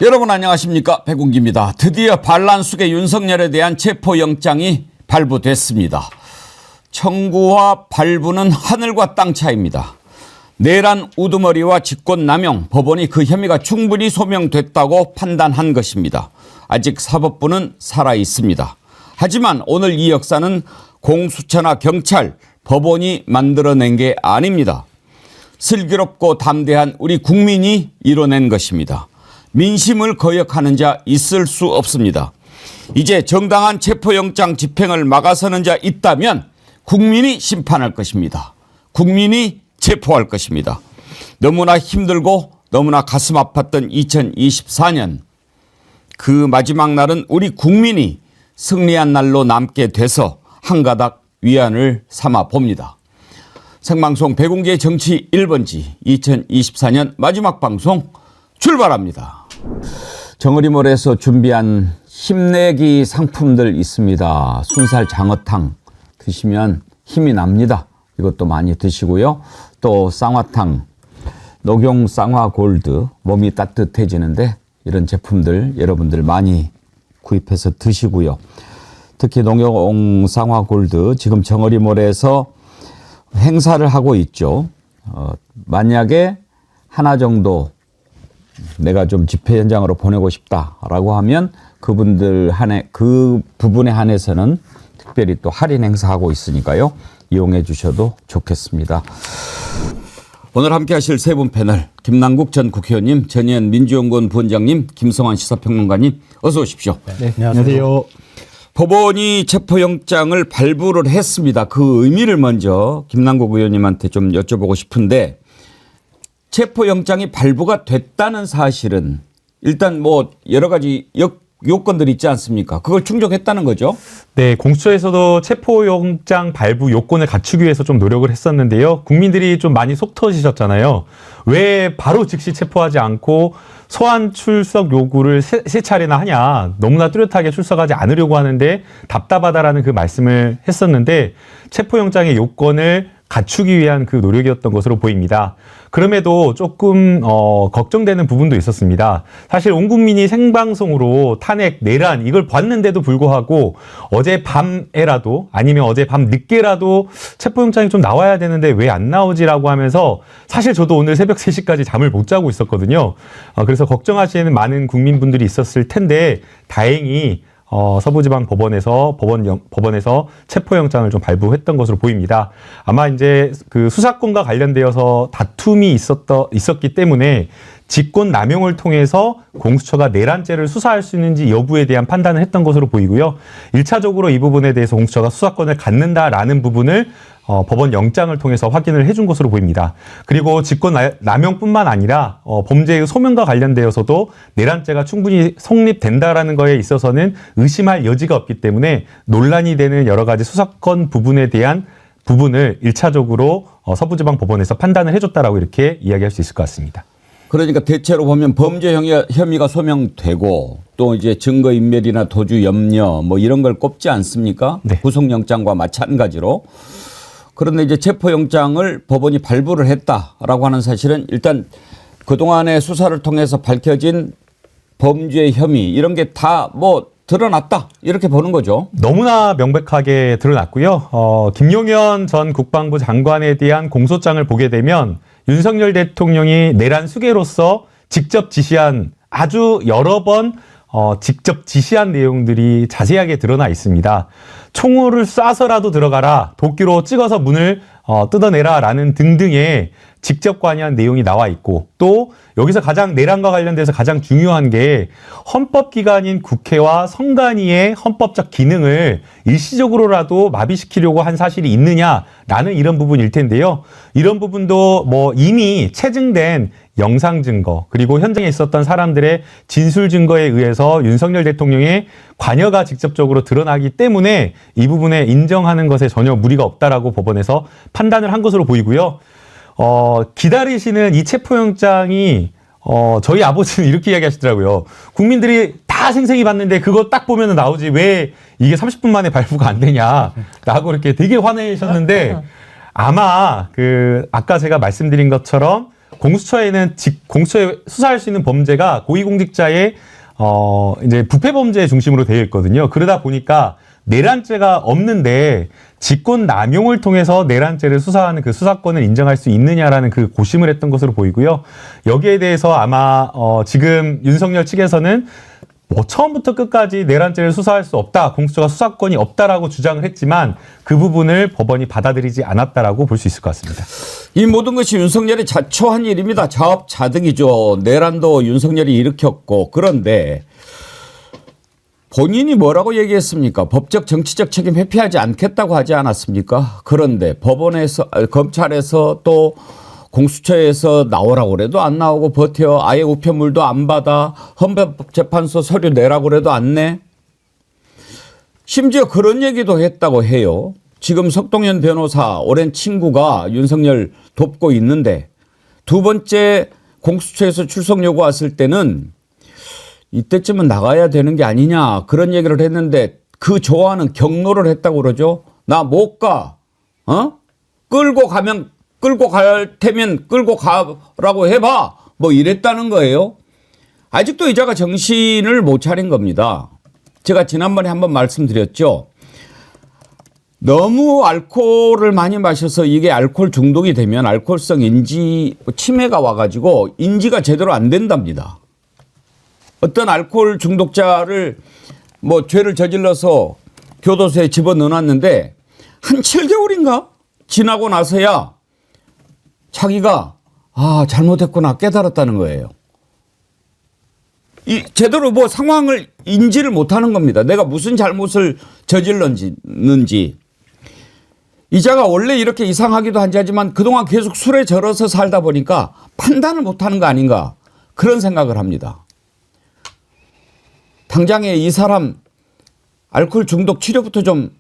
여러분 안녕하십니까, 백운기입니다. 드디어 반란숙의 윤석열에 대한 체포영장이 발부됐습니다. 청구와 발부는 하늘과 땅 차이입니다. 내란 우두머리와 직권남용, 법원이 그 혐의가 충분히 소명됐다고 판단한 것입니다. 아직 사법부는 살아있습니다. 하지만 오늘 이 역사는 공수처나 경찰, 법원이 만들어낸 게 아닙니다. 슬기롭고 담대한 우리 국민이 이뤄낸 것입니다. 민심을 거역하는 자 있을 수 없습니다. 이제 정당한 체포영장 집행을 막아서는 자 있다면 국민이 심판할 것입니다. 국민이 체포할 것입니다. 너무나 힘들고 너무나 가슴 아팠던 2024년, 그 마지막 날은 우리 국민이 승리한 날로 남게 돼서 한가닥 위안을 삼아 봅니다. 생방송 백운기의 정치 1번지 2024년 마지막 방송 출발합니다. 정어리몰에서 준비한 힘내기 상품들 있습니다. 순살 장어탕 드시면 힘이 납니다. 이것도 많이 드시고요. 또 쌍화탕, 녹용 쌍화 골드, 몸이 따뜻해지는데 이런 제품들 여러분들 많이 구입해서 드시고요. 특히 녹용 쌍화 골드 지금 정어리몰에서 행사를 하고 있죠. 만약에 하나 정도 내가 좀 집회 현장으로 보내고 싶다라고 하면 그분들 그 부분에 한해서는 특별히 또 할인 행사하고 있으니까요. 이용해 주셔도 좋겠습니다. 오늘 함께 하실 세 분 패널, 김남국 전 국회의원님, 전희연 민주연구원 부원장님, 김성환 시사평론가님 어서 오십시오. 네, 안녕하세요. 법원이 체포영장을 발부를 했습니다. 그 의미를 먼저 김남국 의원님한테 좀 여쭤보고 싶은데, 체포영장이 발부가 됐다는 사실은 일단 뭐 여러 가지 요건들이 있지 않습니까? 그걸 충족했다는 거죠? 네, 공수처에서도 체포영장 발부 요건을 갖추기 위해서 좀 노력을 했었는데요. 국민들이 좀 많이 속 터지셨잖아요. 왜 바로 즉시 체포하지 않고 소환 출석 요구를 세 차례나 하냐. 너무나 뚜렷하게 출석하지 않으려고 하는데 답답하다라는 그 말씀을 했었는데, 체포영장의 요건을 갖추기 위한 그 노력이었던 것으로 보입니다. 그럼에도 조금 걱정되는 부분도 있었습니다. 사실 온 국민이 생방송으로 탄핵, 내란 이걸 봤는데도 불구하고 어제 밤에라도 아니면 어제 밤 늦게라도 체포영장이 좀 나와야 되는데 왜 안 나오지라고 하면서 사실 저도 오늘 새벽 3시까지 잠을 못 자고 있었거든요. 그래서 걱정하시는 많은 국민분들이 있었을 텐데 다행히 서부지방법원에서 체포영장을 좀 발부했던 것으로 보입니다. 아마 이제 그 수사권과 관련되어서 다툼이 있었기 때문에 직권 남용을 통해서 공수처가 내란죄를 수사할 수 있는지 여부에 대한 판단을 했던 것으로 보이고요. 1차적으로 이 부분에 대해서 공수처가 수사권을 갖는다라는 부분을 법원 영장을 통해서 확인을 해준 것으로 보입니다. 그리고 직권 남용뿐만 아니라 범죄의 소명과 관련되어서도 내란죄가 충분히 성립된다라는 거에 있어서는 의심할 여지가 없기 때문에 논란이 되는 여러 가지 수사권 부분에 대한 부분을 1차적으로 서부지방법원에서 판단을 해줬다라고 이렇게 이야기할 수 있을 것 같습니다. 그러니까 대체로 보면 범죄 혐의가 소명되고 또 이제 증거인멸이나 도주 염려 뭐 이런 걸 꼽지 않습니까? 네. 구속영장과 마찬가지로. 그런데 이제 체포영장을 법원이 발부를 했다라고 하는 사실은 일단 그동안의 수사를 통해서 밝혀진 범죄 혐의 이런 게 다 뭐 드러났다 이렇게 보는 거죠. 너무나 명백하게 드러났고요. 김용현 전 국방부 장관에 대한 공소장을 보게 되면 윤석열 대통령이 내란 수괴로서 직접 지시한 아주 여러 번 직접 지시한 내용들이 자세하게 드러나 있습니다. 총을 쏴서라도 들어가라, 도끼로 찍어서 문을 뜯어내라 라는 등등의 직접 관여한 내용이 나와 있고, 또 여기서 가장 내란과 관련돼서 가장 중요한 게 헌법기관인 국회와 선관위의 헌법적 기능을 일시적으로라도 마비시키려고 한 사실이 있느냐라는 이런 부분일 텐데요. 이런 부분도 뭐 이미 체증된 영상 증거 그리고 현장에 있었던 사람들의 진술 증거에 의해서 윤석열 대통령의 관여가 직접적으로 드러나기 때문에 이 부분에 인정하는 것에 전혀 무리가 없다라고 법원에서 판단을 한 것으로 보이고요. 기다리시는 이 체포영장이 저희 아버지는 이렇게 이야기하시더라고요. 국민들이 다 생생히 봤는데 그거 딱 보면 나오지 왜 이게 30분 만에 발부가 안 되냐라고 이렇게 되게 화내셨는데, 아마 아까 제가 말씀드린 것처럼 공수처에는 공수처에 수사할 수 있는 범죄가 고위공직자의 이제 부패 범죄 중심으로 되어 있거든요. 그러다 보니까 내란죄가 없는데 직권 남용을 통해서 내란죄를 수사하는 그 수사권을 인정할 수 있느냐라는 그 고심을 했던 것으로 보이고요. 여기에 대해서 아마 지금 윤석열 측에서는 뭐 처음부터 끝까지 내란죄를 수사할 수 없다, 공수처가 수사권이 없다라고 주장을 했지만 그 부분을 법원이 받아들이지 않았다라고 볼 수 있을 것 같습니다. 이 모든 것이 윤석열이 자초한 일입니다. 자업자득이죠. 내란도 윤석열이 일으켰고. 그런데 본인이 뭐라고 얘기했습니까? 법적 정치적 책임 회피하지 않겠다고 하지 않았습니까? 그런데 법원에서, 검찰에서 또 공수처에서 나오라고 그래도 안 나오고 버텨. 아예 우편물도 안 받아. 헌법재판소 서류 내라고 그래도 안 내. 심지어 그런 얘기도 했다고 해요. 지금 석동현 변호사 오랜 친구가 윤석열 돕고 있는데 두 번째 공수처에서 출석 요구 왔을 때는 이때쯤은 나가야 되는 게 아니냐 그런 얘기를 했는데 그 좋아하는 경로를 했다고 그러죠. 나 못 가. 끌고 갈 테면 끌고 가라고 해봐. 뭐 이랬다는 거예요. 아직도 이자가 정신을 못 차린 겁니다. 제가 지난번에 한번 말씀드렸죠. 너무 알코올을 많이 마셔서 이게 알코올 중독이 되면 알코올성 인지 치매가 와가지고 인지가 제대로 안 된답니다. 어떤 알코올 중독자를 뭐 죄를 저질러서 교도소에 집어넣어놨는데 한 7개월인가 지나고 나서야 자기가 잘못했구나 깨달았다는 거예요. 제대로 뭐 상황을 인지를 못하는 겁니다. 내가 무슨 잘못을 저질렀는지. 이자가 원래 이렇게 이상하기도 한지 하지만 그동안 계속 술에 절어서 살다 보니까 판단을 못하는 거 아닌가 그런 생각을 합니다. 당장에 이 사람 알코올 중독 치료부터 좀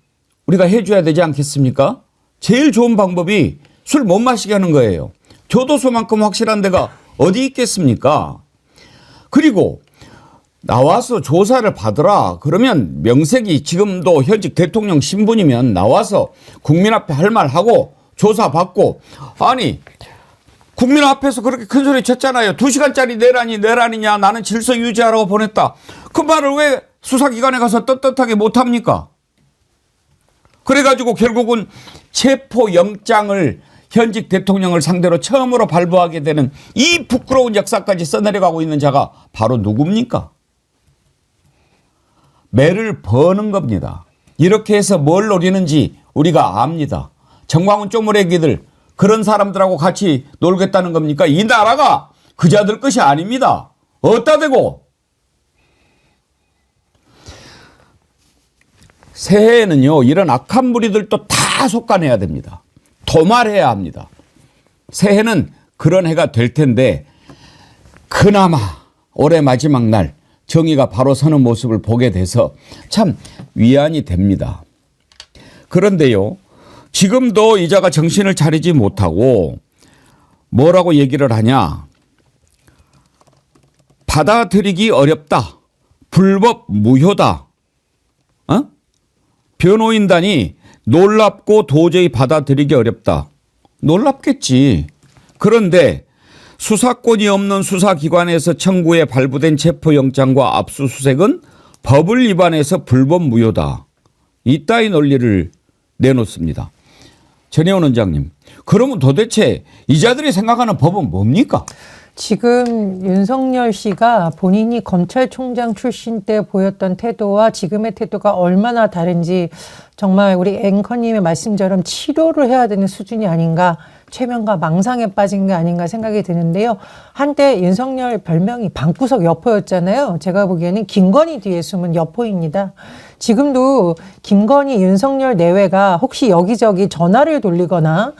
우리가 해줘야 되지 않겠습니까? 제일 좋은 방법이 술 못 마시게 하는 거예요. 교도소만큼 확실한 데가 어디 있겠습니까? 그리고 나와서 조사를 받으라. 그러면 명색이 지금도 현직 대통령 신분이면 나와서 국민 앞에 할 말 하고 조사받고. 아니 국민 앞에서 그렇게 큰 소리 쳤잖아요. 2시간짜리 내란이냐 나는 질서 유지하라고 보냈다. 그 말을 왜 수사기관에 가서 떳떳하게 못합니까? 그래가지고 결국은 체포영장을 현직 대통령을 상대로 처음으로 발부하게 되는 이 부끄러운 역사까지 써내려가고 있는 자가 바로 누굽니까? 매를 버는 겁니다. 이렇게 해서 뭘 노리는지 우리가 압니다. 정광훈 쪼무레기들 그런 사람들하고 같이 놀겠다는 겁니까? 이 나라가 그자들 것이 아닙니다. 어디다 대고. 새해에는요 이런 악한 무리들도 다 속아내야 됩니다. 도말해야 합니다. 새해는 그런 해가 될 텐데 그나마 올해 마지막 날 정의가 바로 서는 모습을 보게 돼서 참 위안이 됩니다. 그런데요 지금도 이자가 정신을 차리지 못하고 뭐라고 얘기를 하냐. 받아들이기 어렵다. 불법 무효다. 변호인단이 놀랍고 도저히 받아들이기 어렵다. 놀랍겠지. 그런데 수사권이 없는 수사기관에서 청구해 발부된 체포영장과 압수수색은 법을 위반해서 불법 무효다. 이따위 논리를 내놓습니다. 전혜원 원장님, 그러면 도대체 이자들이 생각하는 법은 뭡니까? 지금 윤석열 씨가 본인이 검찰총장 출신 때 보였던 태도와 지금의 태도가 얼마나 다른지 정말 우리 앵커님의 말씀처럼 치료를 해야 되는 수준이 아닌가, 최면과 망상에 빠진 게 아닌가 생각이 드는데요. 한때 윤석열 별명이 방구석 여포였잖아요. 제가 보기에는 김건희 뒤에 숨은 여포입니다. 지금도 김건희 윤석열 내외가 혹시 여기저기 전화를 돌리거나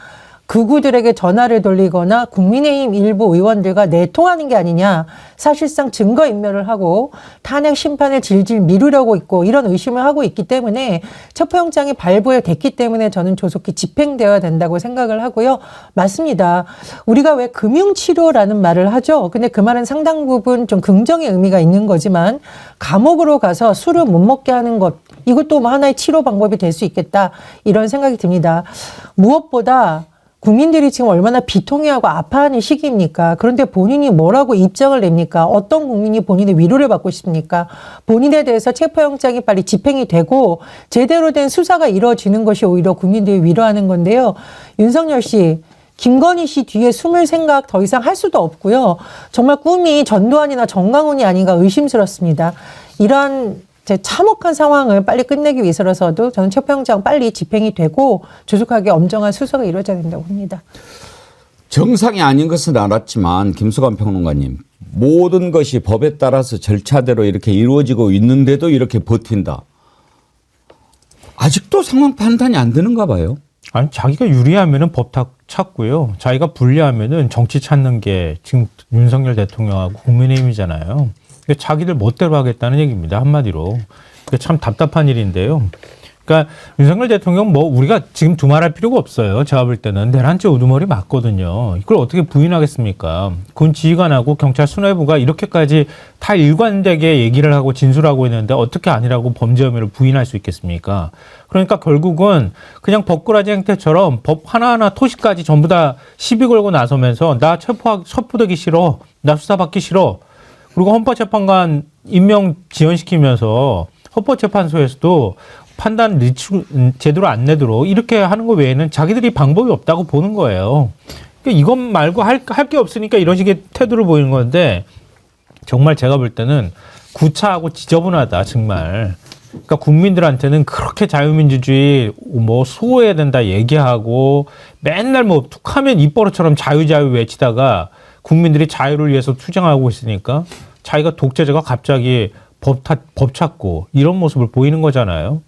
극우들에게 전화를 돌리거나 국민의힘 일부 의원들과 내통하는 게 아니냐, 사실상 증거인멸을 하고 탄핵 심판을 질질 미루려고 있고 이런 의심을 하고 있기 때문에 체포영장이 발부가 됐기 때문에 저는 조속히 집행되어야 된다고 생각을 하고요. 맞습니다. 우리가 왜 금융치료라는 말을 하죠. 근데 그 말은 상당 부분 좀 긍정의 의미가 있는 거지만 감옥으로 가서 술을 못 먹게 하는 것, 이것도 뭐 하나의 치료 방법이 될 수 있겠다 이런 생각이 듭니다. 무엇보다 국민들이 지금 얼마나 비통해하고 아파하는 시기입니까? 그런데 본인이 뭐라고 입장을 냅니까? 어떤 국민이 본인의 위로를 받고 싶습니까? 본인에 대해서 체포영장이 빨리 집행이 되고 제대로 된 수사가 이루어지는 것이 오히려 국민들이 위로하는 건데요. 윤석열 씨, 김건희 씨 뒤에 숨을 생각 더 이상 할 수도 없고요. 정말 꿈이 전두환이나 정강훈이 아닌가 의심스럽습니다. 이런 참혹한 상황을 빨리 끝내기 위해서라서도 저는 체포영장 빨리 집행이 되고 조속하게 엄정한 수사가 이루어져야 된다고 봅니다. 정상이 아닌 것은 알았지만 김수관 평론가님, 모든 것이 법에 따라서 절차대로 이렇게 이루어지고 있는데도 이렇게 버틴다. 아직도 상황 판단이 안 되는가 봐요. 아니, 자기가 유리하면은 법 다 찾고요. 자기가 불리하면은 정치 찾는 게 지금 윤석열 대통령하고 국민의힘이잖아요. 그러니까 자기들 멋대로 하겠다는 얘기입니다. 한마디로. 그게 참 답답한 일인데요. 그러니까 윤석열 대통령 뭐 우리가 지금 두말할 필요가 없어요. 제가 볼 때는 내란죄 우두머리 맞거든요. 이걸 어떻게 부인하겠습니까? 군 지휘관하고 경찰 수뇌부가 이렇게까지 다 일관되게 얘기를 하고 진술하고 있는데 어떻게 아니라고 범죄 혐의를 부인할 수 있겠습니까? 그러니까 결국은 그냥 법꾸라지 행태처럼 법 하나하나 토시까지 전부 다 시비 걸고 나서면서 나 첩부되기 싫어. 나 수사받기 싫어. 그리고 헌법재판관 임명 지연시키면서 헌법재판소에서도 판단 제대로 안 내도록 이렇게 하는 거 외에는 자기들이 방법이 없다고 보는 거예요. 그러니까 이것 말고 할 게 없으니까 이런 식의 태도를 보이는 건데 정말 제가 볼 때는 구차하고 지저분하다 정말. 그러니까 국민들한테는 그렇게 자유민주주의 뭐 수호해야 된다 얘기하고 맨날 뭐 툭하면 입버릇처럼 자유 외치다가 국민들이 자유를 위해서 투쟁하고 있으니까 자기가 독재자가 갑자기 법 찾고 이런 모습을 보이는 거잖아요.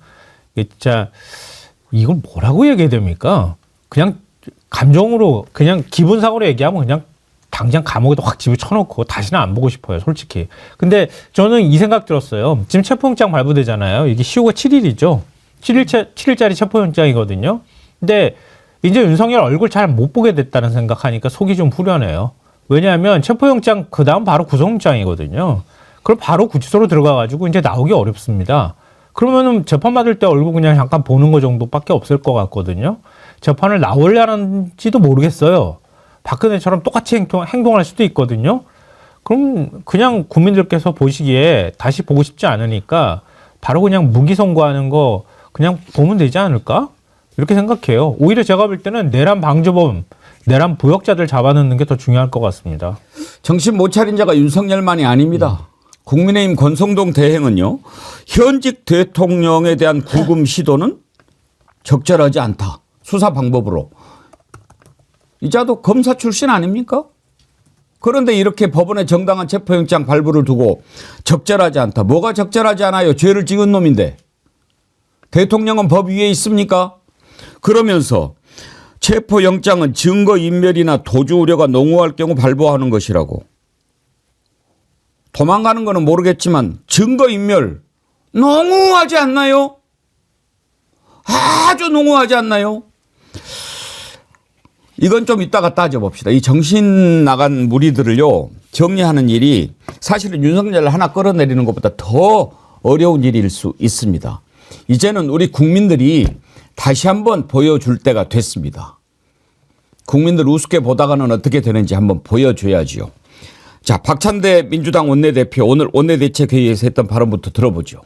진짜 이걸 뭐라고 얘기해야 됩니까? 그냥 감정으로 그냥 기분상으로 얘기하면 그냥 당장 감옥에도 확 집어쳐놓고 다시는 안 보고 싶어요, 솔직히. 근데 저는 이 생각 들었어요. 지금 체포영장 발부되잖아요. 이게 시효가 7일이죠. 7일짜리 체포영장이거든요. 근데 이제 윤석열 얼굴 잘 못 보게 됐다는 생각하니까 속이 좀 후련해요. 왜냐하면 체포영장 그 다음 바로 구속영장이거든요. 그럼 바로 구치소로 들어가가지고 이제 나오기 어렵습니다. 그러면은 재판 받을 때 얼굴 그냥 잠깐 보는 거 정도밖에 없을 것 같거든요. 재판을 나오려는지도 모르겠어요. 박근혜처럼 똑같이 행동할 수도 있거든요. 그럼 그냥 국민들께서 보시기에 다시 보고 싶지 않으니까 바로 그냥 무기 선고하는 거 그냥 보면 되지 않을까? 이렇게 생각해요. 오히려 제가 볼 때는 내란 방조범, 내란 부역자들 잡아넣는 게 더 중요할 것 같습니다. 정신 못 차린 자가 윤석열만이 아닙니다. 국민의힘 권성동 대행은요, 현직 대통령에 대한 구금 시도는 적절하지 않다. 수사 방법으로. 이자도 검사 출신 아닙니까? 그런데 이렇게 법원에 정당한 체포영장 발부를 두고 적절하지 않다. 뭐가 적절하지 않아요? 죄를 지은 놈인데. 대통령은 법 위에 있습니까? 그러면서 체포영장은 증거인멸이나 도주 우려가 농후할 경우 발부하는 것이라고. 도망가는 거는 모르겠지만 증거인멸 농후하지 않나요? 아주 농후하지 않나요? 이건 좀 이따가 따져봅시다. 이 정신 나간 무리들을요, 정리하는 일이 사실은 윤석열을 하나 끌어내리는 것보다 더 어려운 일일 수 있습니다. 이제는 우리 국민들이 다시 한번 보여줄 때가 됐습니다. 국민들 우습게 보다가는 어떻게 되는지 한번 보여줘야지요. 자, 박찬대 민주당 원내대표 오늘 원내대책회의에서 했던 발언부터 들어보죠.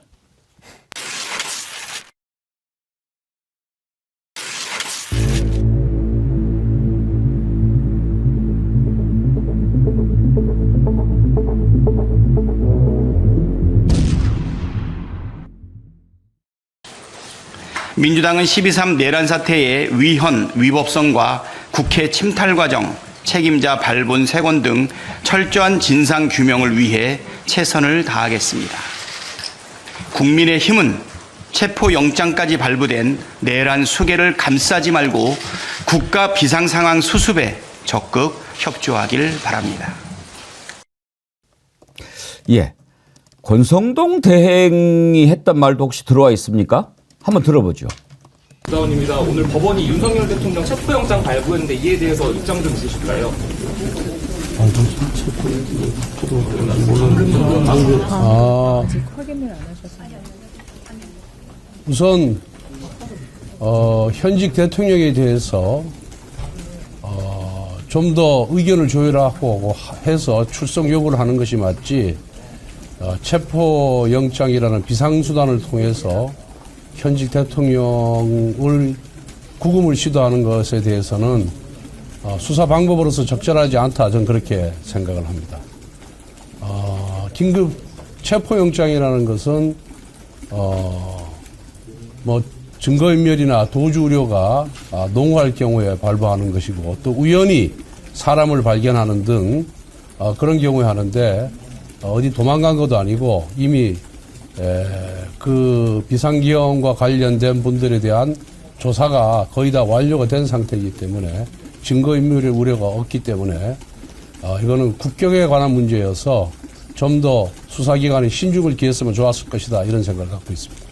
민주당은 12.3 내란 사태의 위헌, 위법성과 국회 침탈 과정, 책임자 발본 세권 등 철저한 진상 규명을 위해 최선을 다하겠습니다. 국민의힘은 체포영장까지 발부된 내란 수괴를 감싸지 말고 국가 비상상황 수습에 적극 협조하길 바랍니다. 예, 권성동 대행이 했던 말도 혹시 들어와 있습니까? 한번 들어보죠. 부사원입니다. 오늘 법원이 윤석열 대통령 체포영장 발부했는데 이에 대해서 입장 좀 있으실까요? 우선 현직 대통령에 대해서 좀 더 의견을 조율하고 해서 출석 요구를 하는 것이 맞지, 체포영장이라는 비상수단을 통해서 현직 대통령을 구금을 시도하는 것에 대해서는 수사 방법으로서 적절하지 않다, 저는 그렇게 생각을 합니다. 긴급 체포영장이라는 것은 증거인멸이나 도주 우려가 농후할 경우에 발부하는 것이고, 또 우연히 사람을 발견하는 등 그런 경우에 하는데, 어디 도망간 것도 아니고 이미 그 비상계엄과 관련된 분들에 대한 조사가 거의 다 완료가 된 상태이기 때문에 증거인멸의 우려가 없기 때문에 이거는 국격에 관한 문제여서 좀 더 수사기관이 신중을 기했으면 좋았을 것이다, 이런 생각을 갖고 있습니다.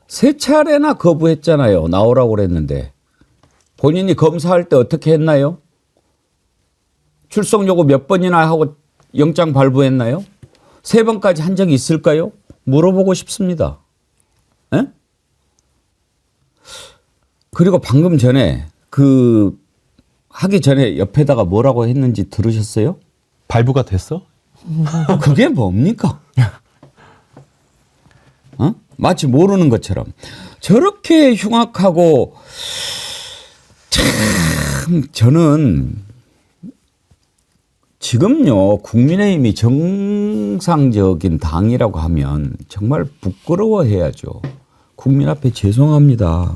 세 차례나 거부했잖아요. 나오라고 그랬는데. 본인이 검사할 때 어떻게 했나요? 출석 요구 몇 번이나 하고 영장 발부했나요? 3번까지 한 적이 있을까요? 물어보고 싶습니다. 에? 그리고 방금 전에 하기 전에 옆에다가 뭐라고 했는지 들으셨어요? 발부가 됐어? 그게 뭡니까? 마치 모르는 것처럼. 저렇게 흉악하고, 참, 저는 지금요, 국민의힘이 정상적인 당이라고 하면 정말 부끄러워해야죠. 국민 앞에 죄송합니다.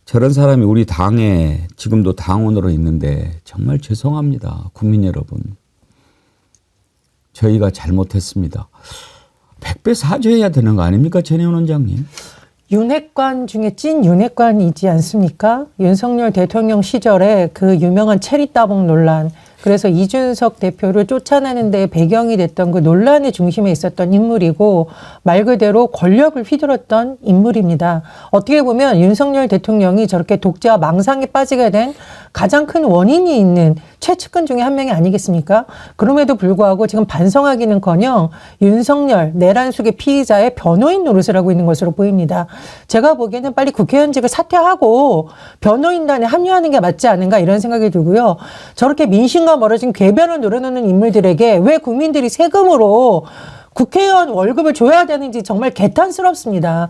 저런 사람이 우리 당에 지금도 당원으로 있는데 정말 죄송합니다. 국민 여러분. 저희가 잘못했습니다. 100배 사죄해야 되는 거 아닙니까, 전혜원 원장님? 윤핵관 중에 찐 윤핵관이지 않습니까? 윤석열 대통령 시절에 그 유명한 체리 따봉 논란, 그래서 이준석 대표를 쫓아내는 데 배경이 됐던 그 논란의 중심에 있었던 인물이고, 말 그대로 권력을 휘둘렀던 인물입니다. 어떻게 보면 윤석열 대통령이 저렇게 독재와 망상에 빠지게 된 가장 큰 원인이 있는 최측근 중에 한 명이 아니겠습니까? 그럼에도 불구하고 지금 반성하기는커녕 윤석열 내란숙의 피의자의 변호인 노릇을 하고 있는 것으로 보입니다. 제가 보기에는 빨리 국회의원직을 사퇴하고 변호인단에 합류하는 게 맞지 않은가, 이런 생각이 들고요. 저렇게 민심과 멀어진 궤변을 노려놓는 인물들에게 왜 국민들이 세금으로 국회의원 월급을 줘야 되는지 정말 개탄스럽습니다.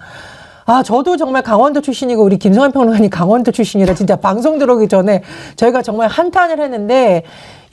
저도 정말 강원도 출신이고 우리 김성환 평론가님 강원도 출신이라 진짜 방송 들어오기 전에 저희가 정말 한탄을 했는데,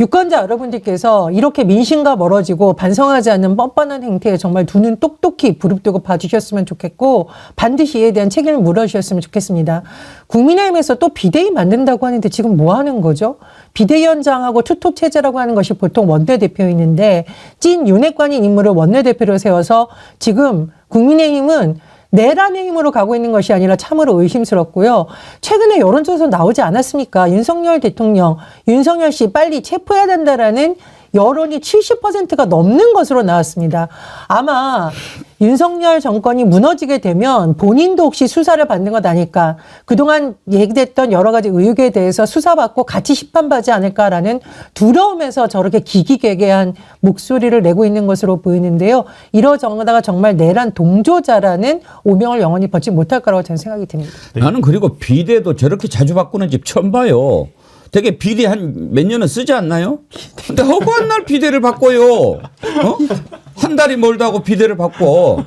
유권자 여러분들께서 이렇게 민심과 멀어지고 반성하지 않는 뻔뻔한 행태에 정말 두 눈 똑똑히 부릅뜨고 봐주셨으면 좋겠고, 반드시 이에 대한 책임을 물어주셨으면 좋겠습니다. 국민의힘에서 또 비대위 만든다고 하는데 지금 뭐 하는 거죠? 비대위원장하고 투톱 체제라고 하는 것이 보통 원내대표인데, 찐 윤핵관인 인물을 원내대표로 세워서 지금 국민의힘은 내란의 힘으로 가고 있는 것이 아니라 참으로 의심스럽고요. 최근에 여론조사 나오지 않았습니까? 윤석열 대통령, 윤석열 씨 빨리 체포해야 된다라는 여론이 70%가 넘는 것으로 나왔습니다. 아마 윤석열 정권이 무너지게 되면 본인도 혹시 수사를 받는 것 아닐까, 그동안 얘기됐던 여러 가지 의혹에 대해서 수사받고 같이 심판받지 않을까라는 두려움에서 저렇게 기기괴괴한 목소리를 내고 있는 것으로 보이는데요. 이러저러다가 정말 내란 동조자라는 오명을 영원히 벗지 못할 거라고 저는 생각이 듭니다. 나는 그리고 비대도 저렇게 자주 바꾸는 집 처음 봐요. 되게 비대 한 몇 년은 쓰지 않나요? 근데 허구한 날 비대를 바꿔요. 한 달이 멀다고 비대를 바꿔.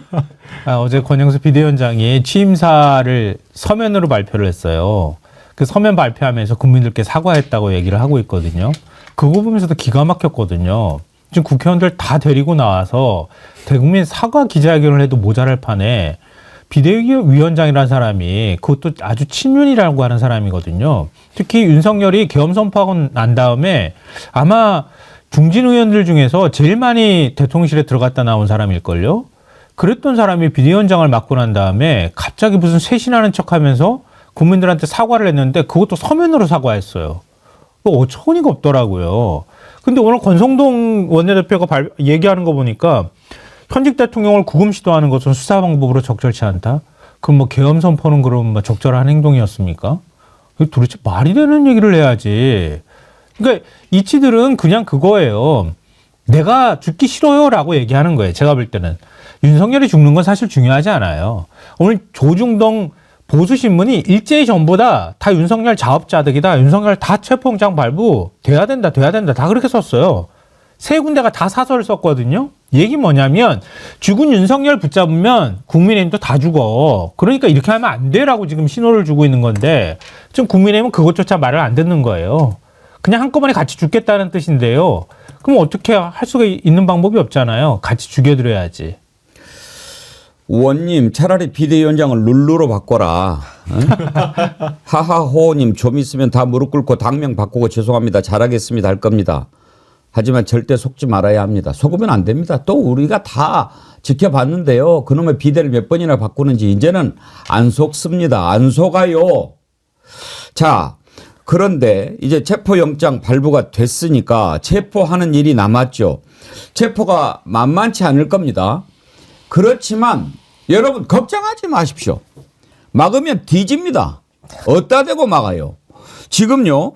어제 권영수 비대위원장이 취임사를 서면으로 발표를 했어요. 그 서면 발표하면서 국민들께 사과했다고 얘기를 하고 있거든요. 그거 보면서도 기가 막혔거든요. 지금 국회의원들 다 데리고 나와서 대국민 사과 기자회견을 해도 모자랄 판에 비대위원장이라는 사람이, 그것도 아주 친윤이라고 하는 사람이거든요. 특히 윤석열이 계엄 선포하고 난 다음에 아마 중진 의원들 중에서 제일 많이 대통령실에 들어갔다 나온 사람일걸요. 그랬던 사람이 비대위원장을 맡고 난 다음에 갑자기 무슨 쇄신하는 척하면서 국민들한테 사과를 했는데, 그것도 서면으로 사과했어요. 어처구니가 없더라고요. 근데 오늘 권성동 원내대표가 얘기하는 거 보니까 현직 대통령을 구금 시도하는 것은 수사 방법으로 적절치 않다. 그럼 뭐 계엄 선포는 그럼 뭐 적절한 행동이었습니까? 도대체 말이 되는 얘기를 해야지. 그러니까 이치들은 그냥 그거예요. 내가 죽기 싫어요라고 얘기하는 거예요. 제가 볼 때는 윤석열이 죽는 건 사실 중요하지 않아요. 오늘 조중동 보수신문이 일제히 전보다 다 윤석열 자업자득이다. 윤석열 다 체포영장 발부 돼야 된다. 다 그렇게 썼어요. 세 군데가 다 사설을 썼거든요. 얘기 뭐냐면 죽은 윤석열 붙잡으면 국민의힘도 다 죽어. 그러니까 이렇게 하면 안 돼라고 지금 신호를 주고 있는 건데 지금 국민의힘은 그것조차 말을 안 듣는 거예요. 그냥 한꺼번에 같이 죽겠다는 뜻인데요. 그럼 어떻게 할 수가 있는 방법이 없잖아요. 같이 죽여드려야지. 의원님 차라리 비대위원장을 룰루로 바꿔라. 응? 하하호님 좀 있으면 다 무릎 꿇고 당명 바꾸고 죄송합니다. 잘하겠습니다 할 겁니다. 하지만 절대 속지 말아야 합니다. 속으면 안 됩니다. 또 우리가 다 지켜봤는데요. 그놈의 비대를 몇 번이나 바꾸는지 이제는 안 속습니다. 안 속아요. 자, 그런데 이제 체포영장 발부가 됐으니까 체포하는 일이 남았죠. 체포가 만만치 않을 겁니다. 그렇지만 여러분 걱정하지 마십시오. 막으면 뒤집니다. 어디다 대고 막아요. 지금요.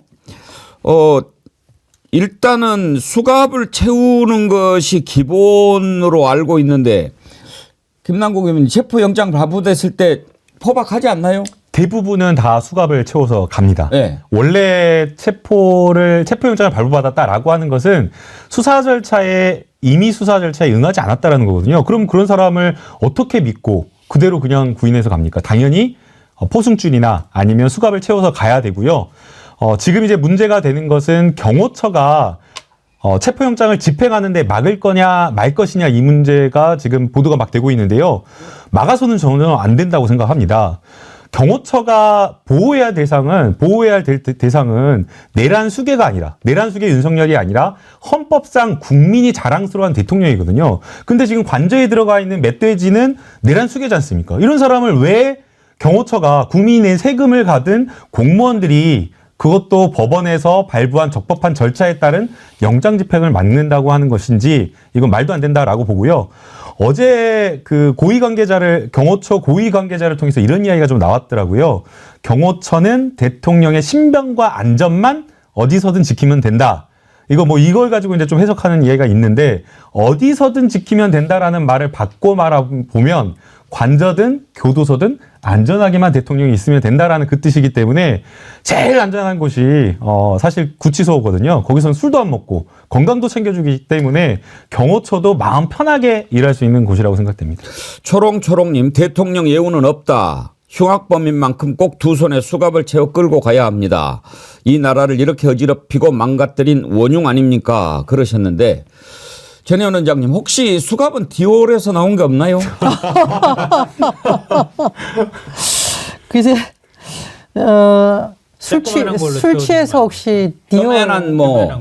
일단은 수갑을 채우는 것이 기본으로 알고 있는데 김남국 의원님 체포영장 발부됐을 때 포박하지 않나요? 대부분은 다 수갑을 채워서 갑니다. 네. 원래 체포영장을 발부받았다라고 하는 것은 임의 수사 절차에 응하지 않았다라는 거거든요. 그럼 그런 사람을 어떻게 믿고 그대로 그냥 구인해서 갑니까? 당연히 포승줄이나 아니면 수갑을 채워서 가야 되고요. 지금 이제 문제가 되는 것은 경호처가 체포영장을 집행하는데 막을 거냐 말 것이냐 이 문제가 지금 보도가 막 되고 있는데요. 막아서는 저는 안 된다고 생각합니다. 경호처가 보호해야 될 대상은 내란 수계가 아니라 내란 수계 윤석열이 아니라 헌법상 국민이 자랑스러워한 대통령이거든요. 근데 지금 관저에 들어가 있는 멧돼지는 내란 수계지 않습니까? 이런 사람을 왜 경호처가 국민의 세금을 받은 공무원들이 그것도 법원에서 발부한 적법한 절차에 따른 영장 집행을 막는다고 하는 것인지 이건 말도 안 된다라고 보고요. 어제 그 경호처 고위 관계자를 통해서 이런 이야기가 좀 나왔더라고요. 경호처는 대통령의 신변과 안전만 어디서든 지키면 된다. 이걸 가지고 이제 좀 해석하는 이야기가 있는데 어디서든 지키면 된다라는 말을 바꿔 말해보면 관저든 교도소든 안전하게만 대통령이 있으면 된다라는 그 뜻이기 때문에 제일 안전한 곳이 사실 구치소거든요. 거기서는 술도 안 먹고 건강도 챙겨주기 때문에 경호처도 마음 편하게 일할 수 있는 곳이라고 생각됩니다. 초롱초롱님 대통령 예우는 없다. 흉악범인 만큼 꼭 두 손에 수갑을 채워 끌고 가야 합니다. 이 나라를 이렇게 어지럽히고 망가뜨린 원흉 아닙니까? 그러셨는데 전혜원 원장님 혹시 수갑은 디올에서 나온 게 없나요? 글쎄 술 취해서 혹시 디올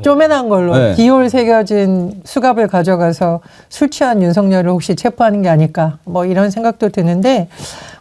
쪼매난 걸로 네. 디올 새겨진 수갑을 가져가서 술 취한 윤석열을 혹시 체포하는 게 아닐까 뭐 이런 생각도 드는데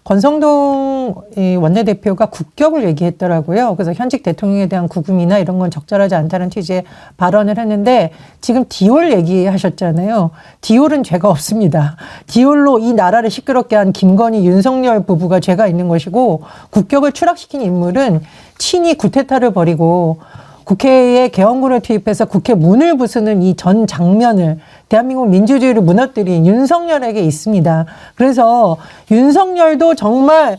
권성동 원내대표가 국격을 얘기했더라고요. 그래서 현직 대통령에 대한 구금이나 이런 건 적절하지 않다는 취지의 발언을 했는데 지금 디올 얘기하셨잖아요. 디올은 죄가 없습니다. 디올로 이 나라를 시끄럽게 한 김건희, 윤석열 부부가 죄가 있는 것이고 국격을 추락시킨 인물은 친히 구테타를 벌이고 국회에 계엄군을 투입해서 국회 문을 부수는 이 전 장면을 대한민국 민주주의를 무너뜨린 윤석열에게 있습니다. 그래서 윤석열도 정말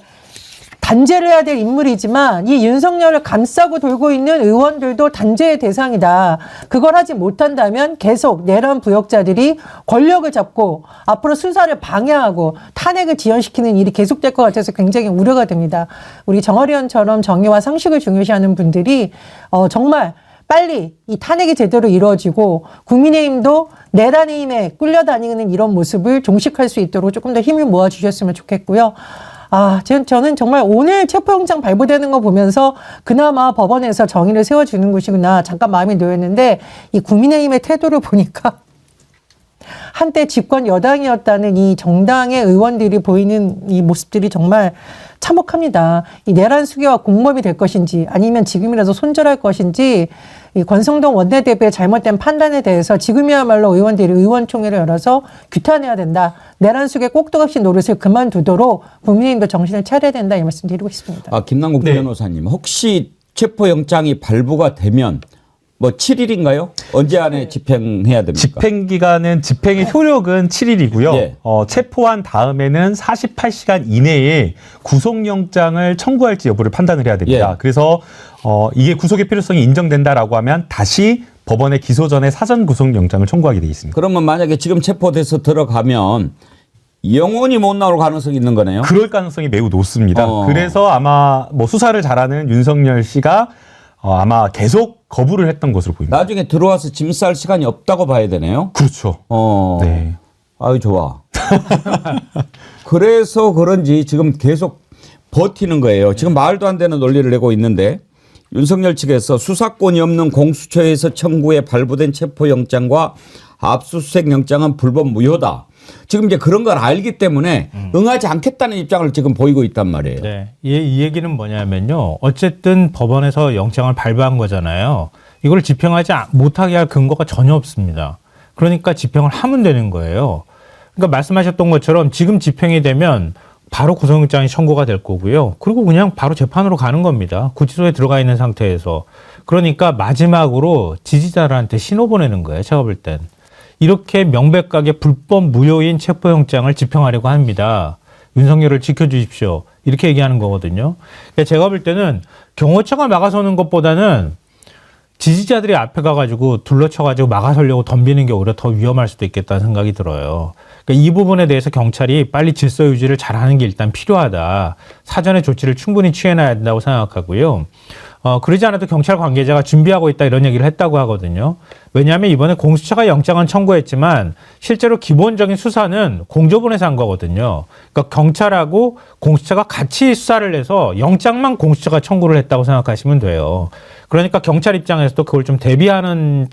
단죄를 해야 될 인물이지만 이 윤석열을 감싸고 돌고 있는 의원들도 단죄의 대상이다. 그걸 하지 못한다면 계속 내란 부역자들이 권력을 잡고 앞으로 수사를 방해하고 탄핵을 지연시키는 일이 계속될 것 같아서 굉장히 우려가 됩니다. 우리 정어리 의원처럼 정의와 상식을 중요시하는 분들이 정말 빨리 이 탄핵이 제대로 이루어지고 국민의힘도 내란의 힘에 끌려다니는 이런 모습을 종식할 수 있도록 조금 더 힘을 모아주셨으면 좋겠고요. 저는 정말 오늘 체포영장 발부되는 거 보면서 그나마 법원에서 정의를 세워주는 곳이구나 잠깐 마음이 놓였는데 이 국민의힘의 태도를 보니까 한때 집권 여당이었다는 이 정당의 의원들이 보이는 이 모습들이 정말 참혹합니다. 이 내란 수계와 공범이 될 것인지 아니면 지금이라도 손절할 것인지 이 권성동 원내대표의 잘못된 판단에 대해서 지금이야말로 의원들이 의원총회를 열어서 규탄해야 된다. 내란 수계 꼭두각시 노릇을 그만두도록 국민의힘도 정신을 차려야 된다. 이 말씀 드리고 싶습니다. 김남국 변호사님 혹시 체포영장이 발부가 되면 뭐 7일인가요? 언제 안에 집행해야 됩니까? 집행기간은 집행의 효력은 7일이고요. 예. 체포한 다음에는 48시간 이내에 구속영장을 청구할지 여부를 판단을 해야 됩니다. 예. 그래서 이게 구속의 필요성이 인정된다라고 하면 다시 법원에 기소 전에 사전 구속영장을 청구하게 돼 있습니다. 그러면 만약에 지금 체포돼서 들어가면 영원히 못 나올 가능성이 있는 거네요. 그럴 가능성이 매우 높습니다. 그래서 아마 뭐 수사를 잘하는 윤석열 씨가 아마 계속 거부를 했던 것으로 보입니다. 나중에 들어와서 짐 쌀 시간이 없다고 봐야 되네요. 그렇죠. 네. 아유 좋아. 그래서 그런지 지금 계속 버티는 거예요. 지금 말도 안 되는 논리를 내고 있는데 윤석열 측에서 수사권이 없는 공수처에서 청구해 발부된 체포영장과 압수수색 영장은 불법 무효다. 지금 이제 그런 걸 알기 때문에 응하지 않겠다는 입장을 지금 보이고 있단 말이에요. 네. 이 얘기는 뭐냐면요. 어쨌든 법원에서 영장을 발부한 거잖아요. 이걸 집행하지 못하게 할 근거가 전혀 없습니다. 그러니까 집행을 하면 되는 거예요. 그러니까 말씀하셨던 것처럼 지금 집행이 되면 바로 구속영장이 청구가 될 거고요. 그리고 그냥 바로 재판으로 가는 겁니다. 구치소에 들어가 있는 상태에서. 그러니까 마지막으로 지지자들한테 신호 보내는 거예요. 제가 볼 땐. 이렇게 명백하게 불법 무효인 체포영장을 집행하려고 합니다. 윤석열을 지켜주십시오. 이렇게 얘기하는 거거든요. 그러니까 제가 볼 때는 경호처가 막아서는 것보다는 지지자들이 앞에 가가지고 둘러쳐가지고 막아서려고 덤비는 게 오히려 더 위험할 수도 있겠다는 생각이 들어요. 그러니까 이 부분에 대해서 경찰이 빨리 질서 유지를 잘하는 게 일단 필요하다. 사전에 조치를 충분히 취해놔야 된다고 생각하고요. 그러지 않아도 경찰 관계자가 준비하고 있다 이런 얘기를 했다고 하거든요. 왜냐하면 이번에 공수처가 영장은 청구했지만 실제로 기본적인 수사는 공조본에서 한 거거든요. 그러니까 경찰하고 공수처가 같이 수사를 해서 영장만 공수처가 청구를 했다고 생각하시면 돼요. 그러니까 경찰 입장에서도 그걸 좀 대비하는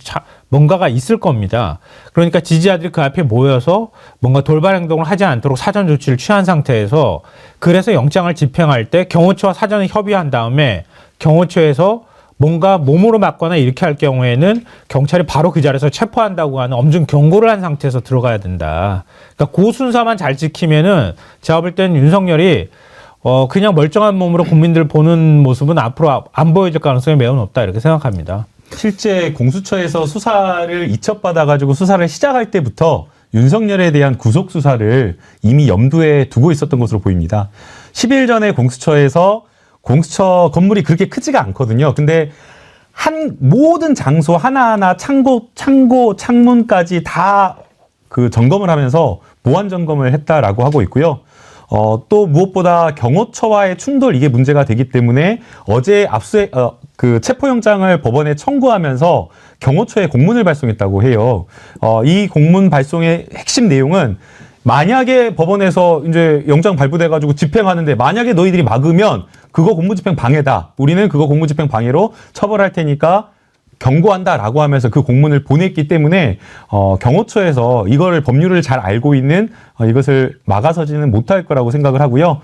뭔가가 있을 겁니다. 그러니까 지지자들이 그 앞에 모여서 뭔가 돌발 행동을 하지 않도록 사전 조치를 취한 상태에서 그래서 영장을 집행할 때 경호처와 사전에 협의한 다음에 경호처에서 뭔가 몸으로 맞거나 이렇게 할 경우에는 경찰이 바로 그 자리에서 체포한다고 하는 엄중 경고를 한 상태에서 들어가야 된다. 그러니까 그 순서만 잘 지키면은 제가 볼 때는 윤석열이 그냥 멀쩡한 몸으로 국민들 보는 모습은 앞으로 안 보여질 가능성이 매우 높다 이렇게 생각합니다. 실제 공수처에서 수사를 이첩받아가지고 수사를 시작할 때부터 윤석열에 대한 구속 수사를 이미 염두에 두고 있었던 것으로 보입니다. 10일 전에 공수처에서 공수처 건물이 그렇게 크지가 않거든요. 근데 모든 장소 하나하나 창고, 창문까지 다 그 점검을 하면서 보안 점검을 했다라고 하고 있고요. 또 무엇보다 경호처와의 충돌 이게 문제가 되기 때문에 어제 그 체포영장을 법원에 청구하면서 경호처에 공문을 발송했다고 해요. 이 공문 발송의 핵심 내용은 만약에 법원에서 이제 영장 발부돼가지고 집행하는데 만약에 너희들이 막으면 그거 공무집행 방해다. 우리는 그거 공무집행 방해로 처벌할 테니까 경고한다라고 하면서 그 공문을 보냈기 때문에 경호처에서 이거를 법률을 잘 알고 있는 이것을 막아서지는 못할 거라고 생각을 하고요.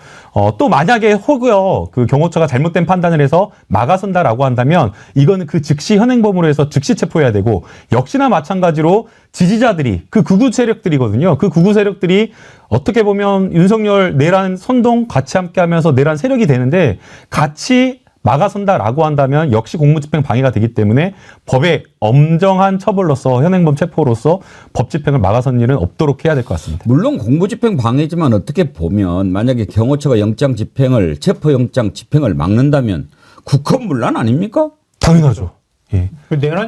또 만약에 혹여 그 경호처가 잘못된 판단을 해서 막아선다라고 한다면 이거는 그 즉시 현행범으로 해서 즉시 체포해야 되고 역시나 마찬가지로 지지자들이 그 극우 세력들이거든요. 그 극우 세력들이 어떻게 보면 윤석열 내란 선동 같이 함께하면서 내란 세력이 되는데 같이 막아선다라고 한다면 역시 공무집행 방해가 되기 때문에 법의 엄정한 처벌로서 현행범 체포로서 법 집행을 막아선 일은 없도록 해야 될 것 같습니다. 물론 공무집행 방해지만 어떻게 보면 만약에 경호처가 영장 집행을 체포영장 집행을 막는다면 국헌문란 아닙니까? 당연하죠. 예.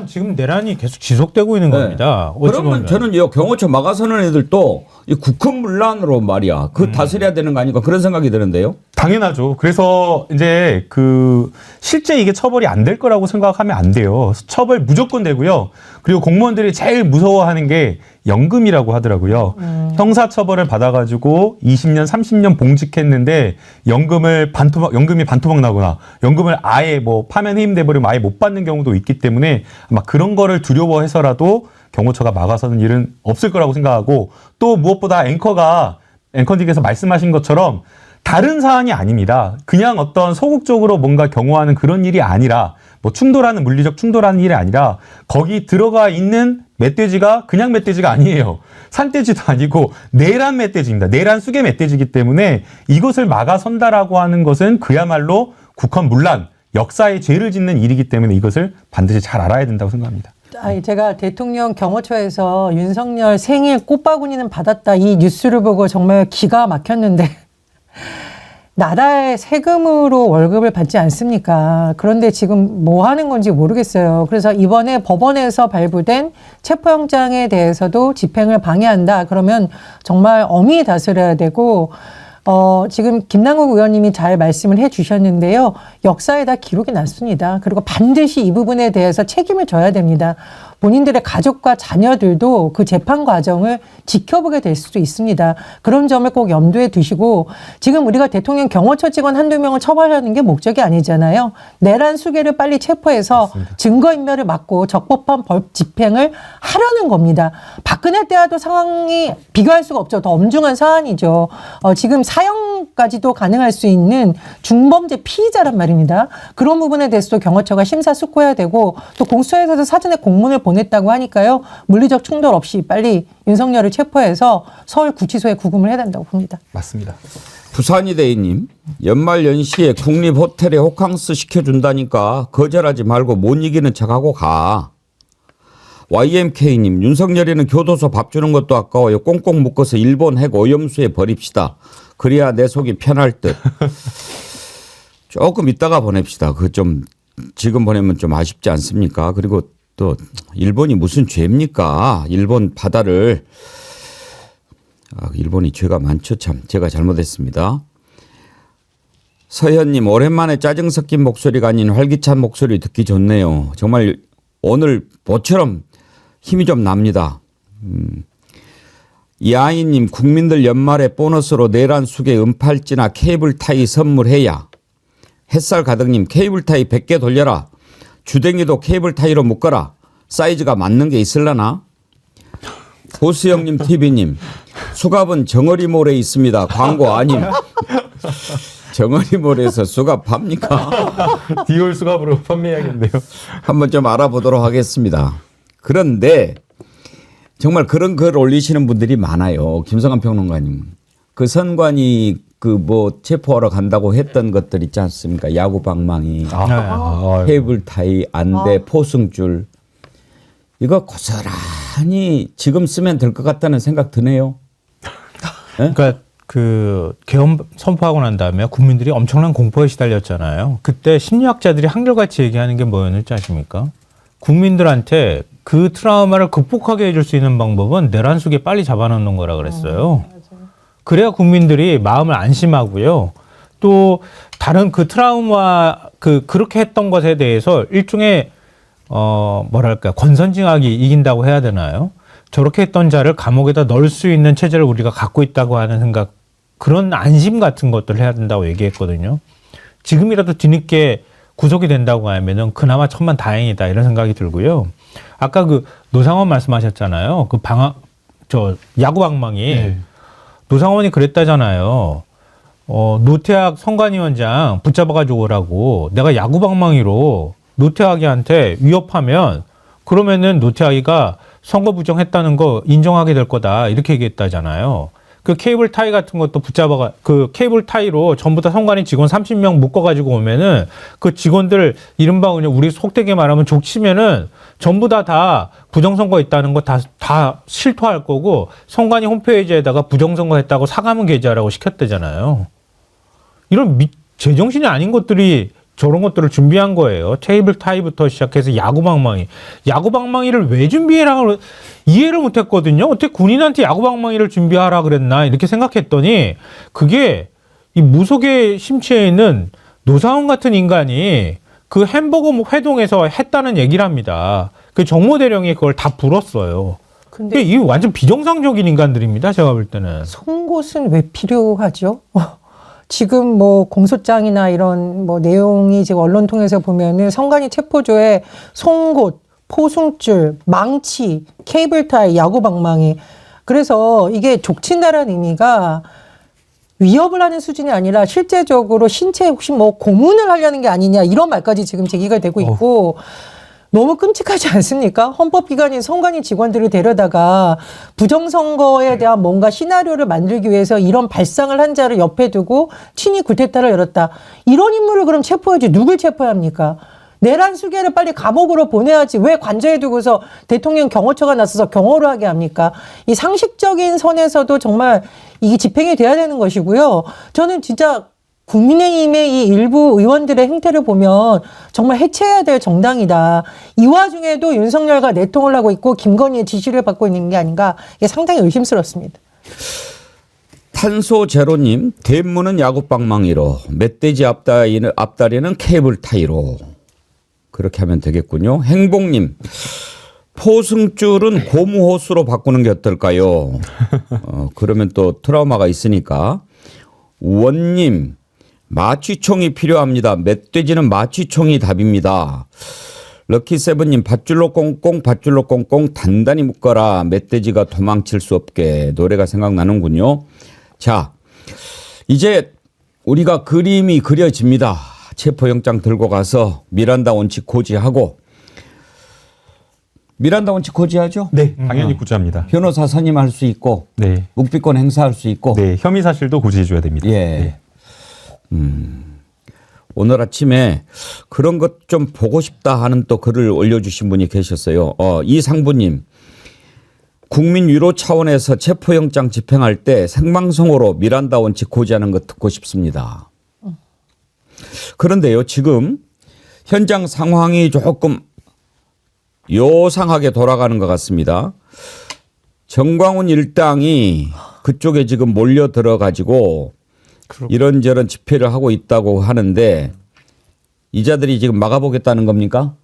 지금 내란이 계속 지속되고 있는 겁니다. 그러면 저는 이 경호처 막아서는 애들도 이 국헌문란으로 말이야. 그 다스려야 되는 거 아닌가 그런 생각이 드는데요. 당연하죠. 그래서 이제 실제 이게 처벌이 안 될 거라고 생각하면 안 돼요. 처벌 무조건 되고요. 그리고 공무원들이 제일 무서워하는 게 연금이라고 하더라고요. 형사처벌을 받아가지고 20년, 30년 봉직했는데 연금이 반토막 나거나 연금을 아예 뭐 파면 해임돼 버리면 아예 못 받는 경우도 있기 때문에 아마 그런 거를 두려워해서라도 경호처가 막아서는 일은 없을 거라고 생각하고 또 무엇보다 앵커님께서 말씀하신 것처럼 다른 사안이 아닙니다. 그냥 어떤 소극적으로 뭔가 경호하는 그런 일이 아니라 뭐 물리적 충돌하는 일이 아니라 거기 들어가 있는 멧돼지가 그냥 멧돼지가 아니에요. 산돼지도 아니고 내란 멧돼지입니다. 내란 수개 멧돼지이기 때문에 이것을 막아선다라고 하는 것은 그야말로 국헌문란, 역사에 죄를 짓는 일이기 때문에 이것을 반드시 잘 알아야 된다고 생각합니다. 아니, 제가 대통령 경호처에서 윤석열 생일 꽃바구니는 받았다 이 뉴스를 보고 정말 기가 막혔는데 나라의 세금으로 월급을 받지 않습니까? 그런데 지금 뭐 하는 건지 모르겠어요. 그래서 이번에 법원에서 발부된 체포영장에 대해서도 집행을 방해한다. 그러면 정말 엄히 다스려야 되고 지금 김남국 의원님이 잘 말씀을 해 주셨는데요. 역사에 다 기록이 났습니다. 그리고 반드시 이 부분에 대해서 책임을 져야 됩니다. 본인들의 가족과 자녀들도 그 재판 과정을 지켜보게 될 수도 있습니다. 그런 점을 꼭 염두에 두시고 지금 우리가 대통령 경호처 직원 한두 명을 처벌하는 게 목적이 아니잖아요. 내란 수괴를 빨리 체포해서 맞습니다. 증거인멸을 막고 적법한 벌 집행을 하려는 겁니다. 박근혜 때와도 상황이 비교할 수가 없죠. 더 엄중한 사안이죠. 지금 사형까지도 가능할 수 있는 중범죄 피의자란 말입니다. 그런 부분에 대해서도 경호처가 심사숙고해야 되고 또 공수처에서도 사전에 공문을 보냈다고 하니까요. 물리적 충돌 없이 빨리 윤석열을 체포해서 서울구치소에 구금을 해야 된다고 봅니다. 맞습니다. 부산이대인님, 연말 연시에 국립호텔에 호캉스 시켜준다니까 거절하지 말고 못 이기는 척하고 가. YMK님, 윤석열이는 교도소 밥 주는 것도 아까워요. 꽁꽁 묶어서 일본 핵 오염수에 버립시다. 그래야 내 속이 편할 듯. 조금 이따가 보냅시다. 그 좀 지금 보내면 좀 아쉽지 않습니까? 그리고 또 일본이 무슨 죄입니까? 일본 바다를 일본이 죄가 많죠. 참 제가 잘못했습니다. 서현님, 오랜만에 짜증 섞인 목소리가 아닌 활기찬 목소리 듣기 좋네요. 정말 오늘 모처럼 힘이 좀 납니다. 이아이님, 국민들 연말에 보너스로 내란 수계 은팔찌나 케이블 타이 선물해야. 햇살 가득님, 케이블 타이 100개 돌려라. 주댕이도 케이블 타이로 묶어라. 사이즈가 맞는 게 있을라나? 보스형님 TV님, 수갑은 정어리몰에 있습니다. 광고 아님. 정어리몰에서 수갑 팝니까? 디올 수갑으로 판매해야겠네요. 한번 좀 알아보도록 하겠습니다. 그런데 정말 그런 글 올리시는 분들이 많아요. 김성환 평론가님. 그 선관위 체포하러 간다고 했던 것들 있지 않습니까? 야구 방망이, 케이블 타이, 안대, 포승줄. 이거 고스란히 지금 쓰면 될 것 같다는 생각 드네요. 네? 그러니까 그 계엄 선포하고 난 다음에 국민들이 엄청난 공포에 시달렸잖아요. 그때 심리학자들이 한결같이 얘기하는 게 뭐였는지 아십니까? 국민들한테 그 트라우마를 극복하게 해줄 수 있는 방법은 내란 속에 빨리 잡아놓는 거라 그랬어요. 그래야 국민들이 마음을 안심하고요. 또 다른 그 트라우마 그렇게 했던 것에 대해서 일종의 권선징악이 이긴다고 해야 되나요? 저렇게 했던 자를 감옥에다 넣을 수 있는 체제를 우리가 갖고 있다고 하는 생각, 그런 안심 같은 것들을 해야 된다고 얘기했거든요. 지금이라도 뒤늦게 구속이 된다고 하면은 그나마 천만 다행이다 이런 생각이 들고요. 아까 그 노상원 말씀하셨잖아요. 야구 방망이. 네. 노상원이 그랬다잖아요. 노태학 선관위원장 붙잡아가지고 오라고 내가 야구 방망이로 노태학이한테 위협하면 그러면은 노태학이가 선거 부정했다는 거 인정하게 될 거다 이렇게 얘기했다잖아요. 그 케이블 타이 같은 것도 그 케이블 타이로 전부 다 선관위 직원 30명 묶어가지고 오면은 그 직원들 이른바 그냥 우리 속되게 말하면 족치면은 전부 다 부정선거 있다는 거 다 실토할 거고 선관위 홈페이지에다가 부정선거 했다고 사과문 게재하라고 시켰대잖아요. 이런 제정신이 아닌 것들이 저런 것들을 준비한 거예요. 테이블 타이부터 시작해서 야구방망이를 왜 준비해라 이해를 못했거든요. 어떻게 군인한테 야구방망이를 준비하라 그랬나 이렇게 생각했더니 그게 이 무속의 심취해 있는 노상원 같은 인간이 그 햄버거 회동에서 했다는 얘기를 합니다. 그 정모대령이 그걸 다 불었어요. 근데 이 완전 비정상적인 인간들입니다. 제가 볼 때는. 송곳은 왜 필요하죠? 지금 공소장이나 이런 내용이 지금 언론 통해서 보면은 선관위 체포조에 송곳, 포승줄, 망치, 케이블 타이, 야구 방망이. 그래서 이게 족친다라는 의미가 위협을 하는 수준이 아니라 실제적으로 신체에 혹시 고문을 하려는 게 아니냐 이런 말까지 지금 제기가 되고 있고 너무 끔찍하지 않습니까? 헌법기관인 선관위 직원들을 데려다가 부정선거에 대한 뭔가 시나리오를 만들기 위해서 이런 발상을 한 자를 옆에 두고 친위 구테타를 열었다. 이런 인물을 그럼 체포해야지 누굴 체포해야 합니까? 내란 수개를 빨리 감옥으로 보내야지 왜 관저에 두고서 대통령 경호처가 나서서 경호를 하게 합니까? 이 상식적인 선에서도 정말 이게 집행이 돼야 되는 것이고요. 저는 진짜 국민의힘의 이 일부 의원들의 행태를 보면 정말 해체해야 될 정당이다. 이 와중에도 윤석열과 내통을 하고 있고 김건희의 지시를 받고 있는 게 아닌가. 이게 상당히 의심스럽습니다. 탄소 제로님, 대문은 야구방망이로, 멧돼지 앞다리는 케이블 타이로. 그렇게 하면 되겠군요. 행복님, 포승줄은 고무호수로 바꾸는 게 어떨까요? 그러면 또 트라우마가 있으니까. 원님, 마취총이 필요합니다. 멧돼지는 마취총이 답입니다. 럭키세븐님, 밧줄로 꽁꽁 밧줄로 꽁꽁 단단히 묶어라. 멧돼지가 도망칠 수 없게. 노래가 생각나는군요. 자, 이제 우리가 그림이 그려집니다. 체포영장 들고 가서 미란다 원칙 고지하고. 미란다 원칙 고지하죠? 네, 당연히 구제합니다. 변호사 선임할 수 있고, 네. 묵비권 행사할 수 있고. 네, 혐의 사실도 고지해줘야 됩니다. 예. 네. 오늘 아침에 그런 것 좀 보고 싶다 하는 또 글을 올려주신 분이 계셨어요. 이상부님, 국민 위로 차원에서 체포영장 집행할 때 생방송으로 미란다 원칙 고지하는 것 듣고 싶습니다. 그런데요, 지금 현장 상황이 조금 요상하게 돌아가는 것 같습니다. 정광훈 일당이 그쪽에 지금 몰려 들어가지고 이런저런 집회를 하고 있다고 하는데 이자들이 지금 막아보겠다는 겁니까?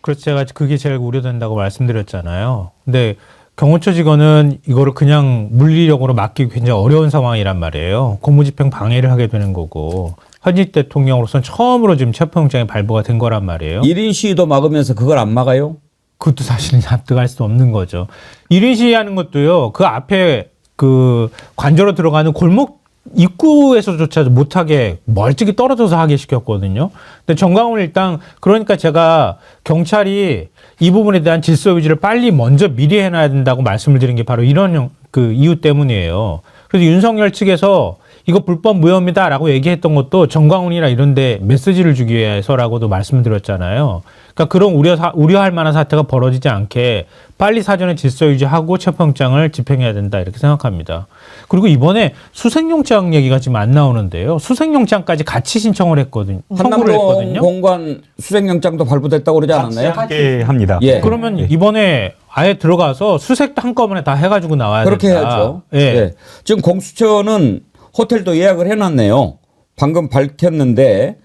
그렇죠. 제가 그게 제일 우려된다고 말씀드렸잖아요. 근데 경호처 직원은 이거를 그냥 물리력으로 막기 굉장히 어려운 상황이란 말이에요. 공무집행 방해를 하게 되는 거고 현직 대통령으로서는 처음으로 지금 체포영장이 발부가 된 거란 말이에요. 1인 시위도 막으면서 그걸 안 막아요? 그것도 사실은 납득할 수 없는 거죠. 1인 시위하는 것도요. 그 앞에 그 관저로 들어가는 골목 입구에서조차 못하게 멀찍이 떨어져서 하게 시켰거든요. 근데 정광훈 일당 그러니까 제가 경찰이 이 부분에 대한 질서 유지를 빨리 먼저 미리 해놔야 된다고 말씀을 드린 게 바로 이런 그 이유 때문이에요. 그래서 윤석열 측에서 이거 불법 무혐의다라고 얘기했던 것도 정광훈이나 이런 데 메시지를 주기 위해서라고도 말씀드렸잖아요. 그러니까 그런 우려할 만한 사태가 벌어지지 않게 빨리 사전에 질서 유지하고 체포영장을 집행해야 된다 이렇게 생각합니다. 그리고 이번에 수색영장 얘기가 지금 안 나오는데요. 수색영장까지 같이 신청을 했거든요. 선고를 한남동 했거든요. 공관 수색영장도 발부됐다고 그러지 않았나요? 함께 합니다. 예. 그러면 이번에 아예 들어가서 수색도 한꺼번에 다 해가지고 나와야 그렇게 된다. 해야죠. 예. 네. 지금 공수처는 호텔도 예약을 해놨네요. 방금 밝혔는데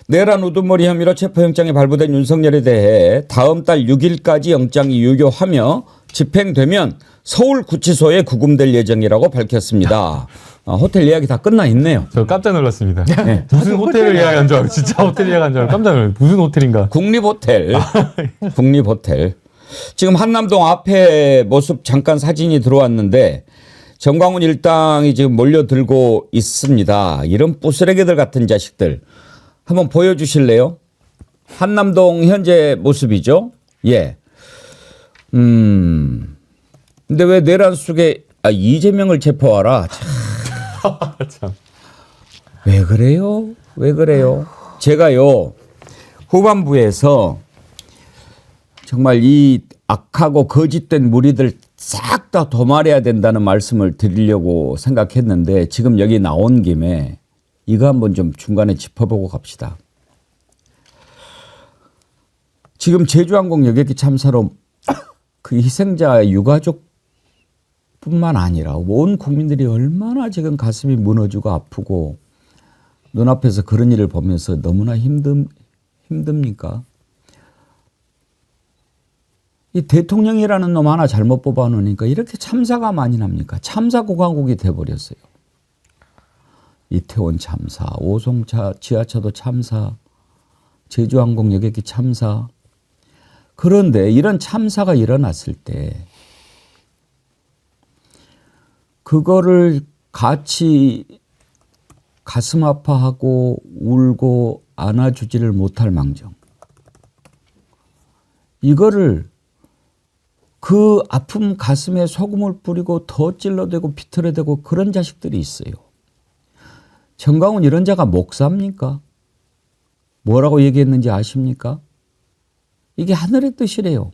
내란 우두머리 혐의로 체포영장이 발부된 윤석열에 대해 다음 달 6일까지 영장이 유효하며 집행되면 서울구치소에 구금될 예정이라고 밝혔습니다. 호텔 예약이 다 끝나 있네요. 저 깜짝 놀랐습니다. 네. 무슨 호텔을 예약한 줄 알고 진짜 호텔 예약한 줄 알고 깜짝 놀랐어요. 무슨 호텔인가? 국립호텔. 국립호텔. 지금 한남동 앞에 모습 잠깐 사진이 들어왔는데 정광훈 일당이 지금 몰려들고 있습니다. 이런 부스레기들 같은 자식들. 한번 보여주실래요? 한남동 현재 모습이죠? 예. 근데 왜 내란 속에 이재명을 체포하라? 참. 왜 그래요? 왜 그래요? 제가요 후반부에서 정말 이 악하고 거짓된 무리들 싹 다 도말해야 된다는 말씀을 드리려고 생각했는데 지금 여기 나온 김에 이거 한번 좀 중간에 짚어보고 갑시다. 지금 제주항공 여객기 참사로 그 희생자의 유가족뿐만 아니라 온 국민들이 얼마나 지금 가슴이 무너지고 아프고 눈앞에서 그런 일을 보면서 너무나 힘듭니까? 이 대통령이라는 놈 하나 잘못 뽑아놓으니까 이렇게 참사가 많이 납니까? 참사 공화국이 돼버렸어요. 이태원 참사, 오송차 지하차도 참사, 제주항공 여객기 참사. 그런데 이런 참사가 일어났을 때 그거를 같이 가슴 아파하고 울고 안아주지를 못할 망정. 이거를 그 아픔 가슴에 소금을 뿌리고 더 찔러대고 비틀어대고 그런 자식들이 있어요. 정광훈 이런 자가 목사입니까? 뭐라고 얘기했는지 아십니까? 이게 하늘의 뜻이래요.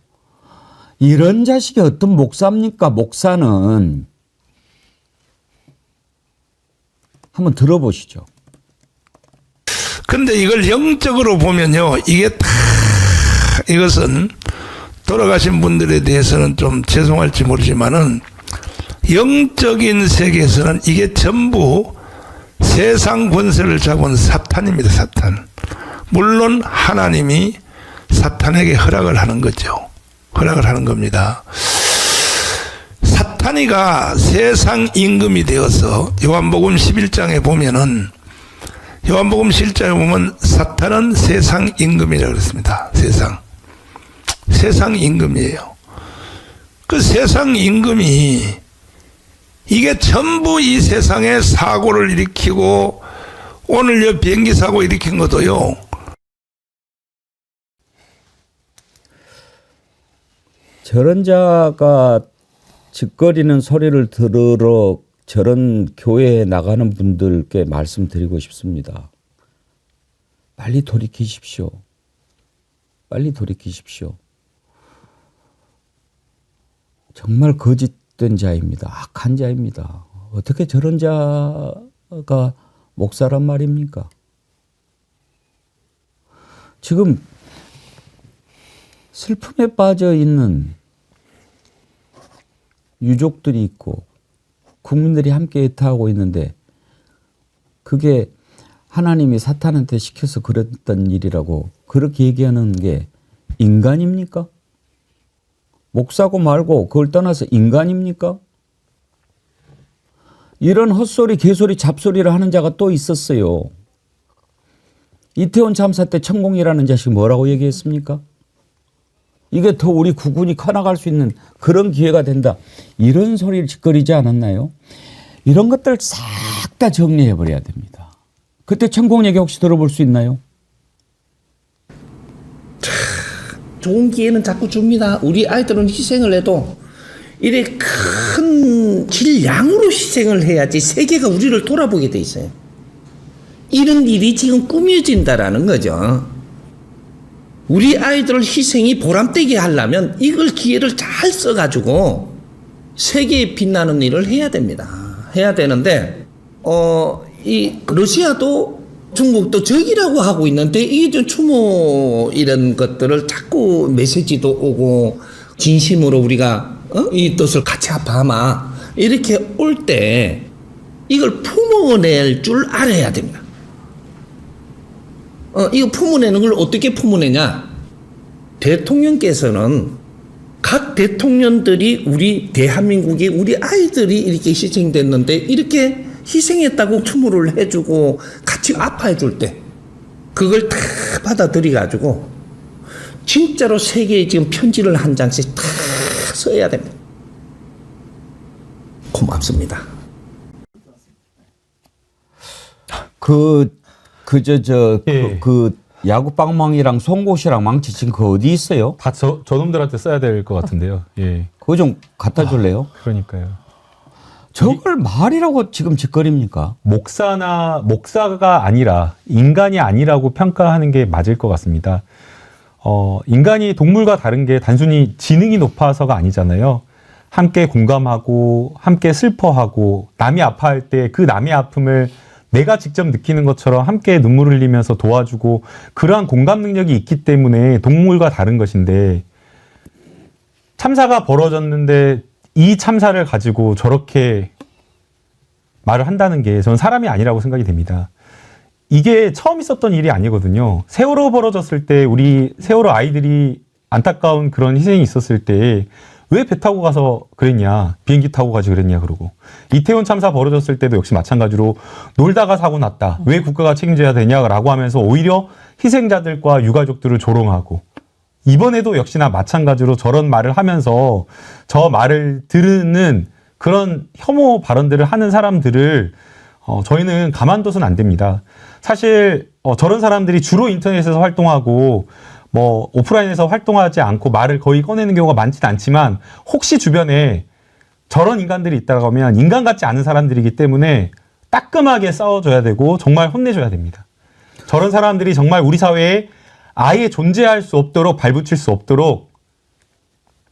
이런 자식이 어떤 목사입니까? 목사는 한번 들어보시죠. 근데 이걸 영적으로 보면요, 이게 다 이것은 돌아가신 분들에 대해서는 좀 죄송할지 모르지만은 영적인 세계에서는 이게 전부 세상 권세를 잡은 사탄입니다. 사탄. 물론 하나님이 사탄에게 허락을 하는 거죠. 허락을 하는 겁니다. 사탄이가 세상 임금이 되어서 요한복음 11장에 보면은, 요한복음 11장에 보면 사탄은 세상 임금이라고 그랬습니다. 세상 임금이에요. 그 세상 임금이 이게 전부 이 세상에 사고를 일으키고, 오늘 요 비행기 사고 일으킨 것도요, 저런 자가 짓거리는 소리를 들으러 저런 교회에 나가는 분들께 말씀드리고 싶습니다. 빨리 돌이키십시오. 빨리 돌이키십시오. 정말 거짓된 자입니다. 악한 자입니다. 어떻게 저런 자가 목사란 말입니까? 지금 슬픔에 빠져 있는 유족들이 있고 국민들이 함께 애타하고 있는데 그게 하나님이 사탄한테 시켜서 그랬던 일이라고 그렇게 얘기하는 게 인간입니까? 목사고 말고 그걸 떠나서 인간입니까? 이런 헛소리, 개소리, 잡소리를 하는 자가 또 있었어요. 이태원 참사 때 천공이라는 자식 뭐라고 얘기했습니까? 이게 더 우리 국군이 커나갈 수 있는 그런 기회가 된다. 이런 소리를 짓거리지 않았나요? 이런 것들 싹 다 정리해버려야 됩니다. 그때 천공 얘기 혹시 들어볼 수 있나요? 좋은 기회는 자꾸 줍니다. 우리 아이들은 희생을 해도 이래 큰 질량으로 희생을 해야지 세계가 우리를 돌아보게 돼 있어요. 이런 일이 지금 꾸며진다라는 거죠. 우리 아이들 희생이 보람되게 하려면 이걸 기회를 잘 써가지고 세계에 빛나는 일을 해야 됩니다. 해야 되는데 이 러시아도 중국도 적이라고 하고 있는데 이게 좀 추모 이런 것들을 자꾸 메시지도 오고 진심으로 우리가 이 뜻을 같이 아파하마 이렇게 올 때 이걸 품어낼 줄 알아야 됩니다. 이거 품어내는 걸 어떻게 품어내냐? 대통령께서는 각 대통령들이 우리 대한민국에 우리 아이들이 이렇게 희생됐는데 이렇게 희생했다고 추모를 해주고 같이 아파해 줄 때 그걸 다 받아들여 가지고 진짜로 세계에 지금 편지를 한 장씩 다 써야 됩니다. 고맙습니다. 그 야구 빵망이랑 송곳이랑 망치 지금 그 어디 있어요? 다 저놈들한테 써야 될 것 같은데요. 예. 그거 좀 갖다 줄래요? 그러니까요. 저걸 말이라고 지금 짓거립니까? 목사가 아니라 인간이 아니라고 평가하는 게 맞을 것 같습니다. 인간이 동물과 다른 게 단순히 지능이 높아서가 아니잖아요. 함께 공감하고 함께 슬퍼하고 남이 아파할 때 그 남의 아픔을 내가 직접 느끼는 것처럼 함께 눈물을 흘리면서 도와주고 그러한 공감 능력이 있기 때문에 동물과 다른 것인데 참사가 벌어졌는데 이 참사를 가지고 저렇게 말을 한다는 게 저는 사람이 아니라고 생각이 됩니다. 이게 처음 있었던 일이 아니거든요. 세월호 벌어졌을 때 우리 세월호 아이들이 안타까운 그런 희생이 있었을 때 왜 배 타고 가서 그랬냐, 비행기 타고 가지 그랬냐 그러고 이태원 참사 벌어졌을 때도 역시 마찬가지로 놀다가 사고 났다. 왜 국가가 책임져야 되냐라고 하면서 오히려 희생자들과 유가족들을 조롱하고 이번에도 역시나 마찬가지로 저런 말을 하면서 저 말을 들으는 그런 혐오 발언들을 하는 사람들을 저희는 가만둬서는 안 됩니다. 사실 저런 사람들이 주로 인터넷에서 활동하고 뭐 오프라인에서 활동하지 않고 말을 거의 꺼내는 경우가 많지는 않지만 혹시 주변에 저런 인간들이 있다고 하면 인간 같지 않은 사람들이기 때문에 따끔하게 싸워줘야 되고 정말 혼내줘야 됩니다. 저런 사람들이 정말 우리 사회에 아예 존재할 수 없도록 발붙일 수 없도록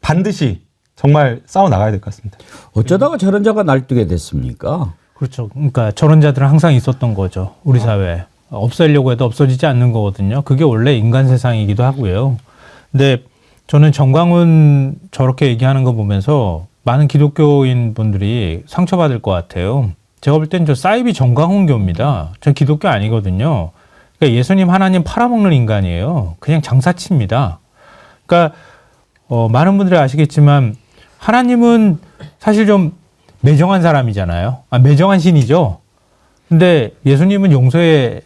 반드시 정말 싸워 나가야 될 것 같습니다. 어쩌다가 저런 자가 날뛰게 됐습니까? 그렇죠. 그러니까 저런 자들은 항상 있었던 거죠. 우리 사회에. 없애려고 해도 없어지지 않는 거거든요. 그게 원래 인간 세상이기도 하고요. 근데 저는 정광훈 저렇게 얘기하는 거 보면서 많은 기독교인 분들이 상처받을 것 같아요. 제가 볼 땐 저 사이비 정광훈교입니다. 전 기독교 아니거든요. 그러니까 예수님 하나님 팔아먹는 인간이에요. 그냥 장사치입니다. 그러니까 많은 분들이 아시겠지만 하나님은 사실 좀 매정한 사람이잖아요. 매정한 신이죠. 근데 예수님은 용서를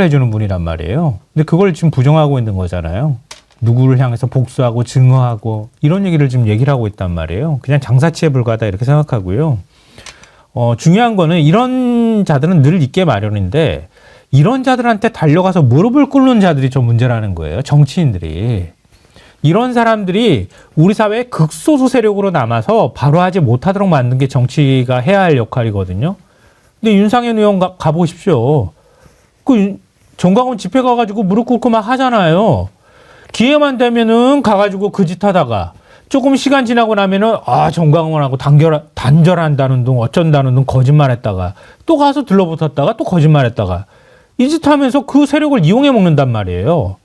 해주는 분이란 말이에요. 근데 그걸 지금 부정하고 있는 거잖아요. 누구를 향해서 복수하고 증오하고 이런 얘기를 지금 얘기를 하고 있단 말이에요. 그냥 장사치에 불과하다 이렇게 생각하고요. 중요한 거는 이런 자들은 늘 있게 마련인데 이런 자들한테 달려가서 무릎을 꿇는 자들이 좀 문제라는 거예요. 정치인들이. 이런 사람들이 우리 사회의 극소수 세력으로 남아서 바로 하지 못하도록 만든 게 정치가 해야 할 역할이거든요. 근데 윤상현 의원 가보십시오. 그 정광훈 집회 가가지고 무릎 꿇고 막 하잖아요. 기회만 되면은 가가지고 그 짓 하다가 조금 시간 지나고 나면은 정광훈하고 단절한다는 둥 어쩐다는 둥 거짓말했다가 또 가서 들러붙었다가 또 거짓말했다가 이 짓 하면서 그 세력을 이용해 먹는단 말이에요.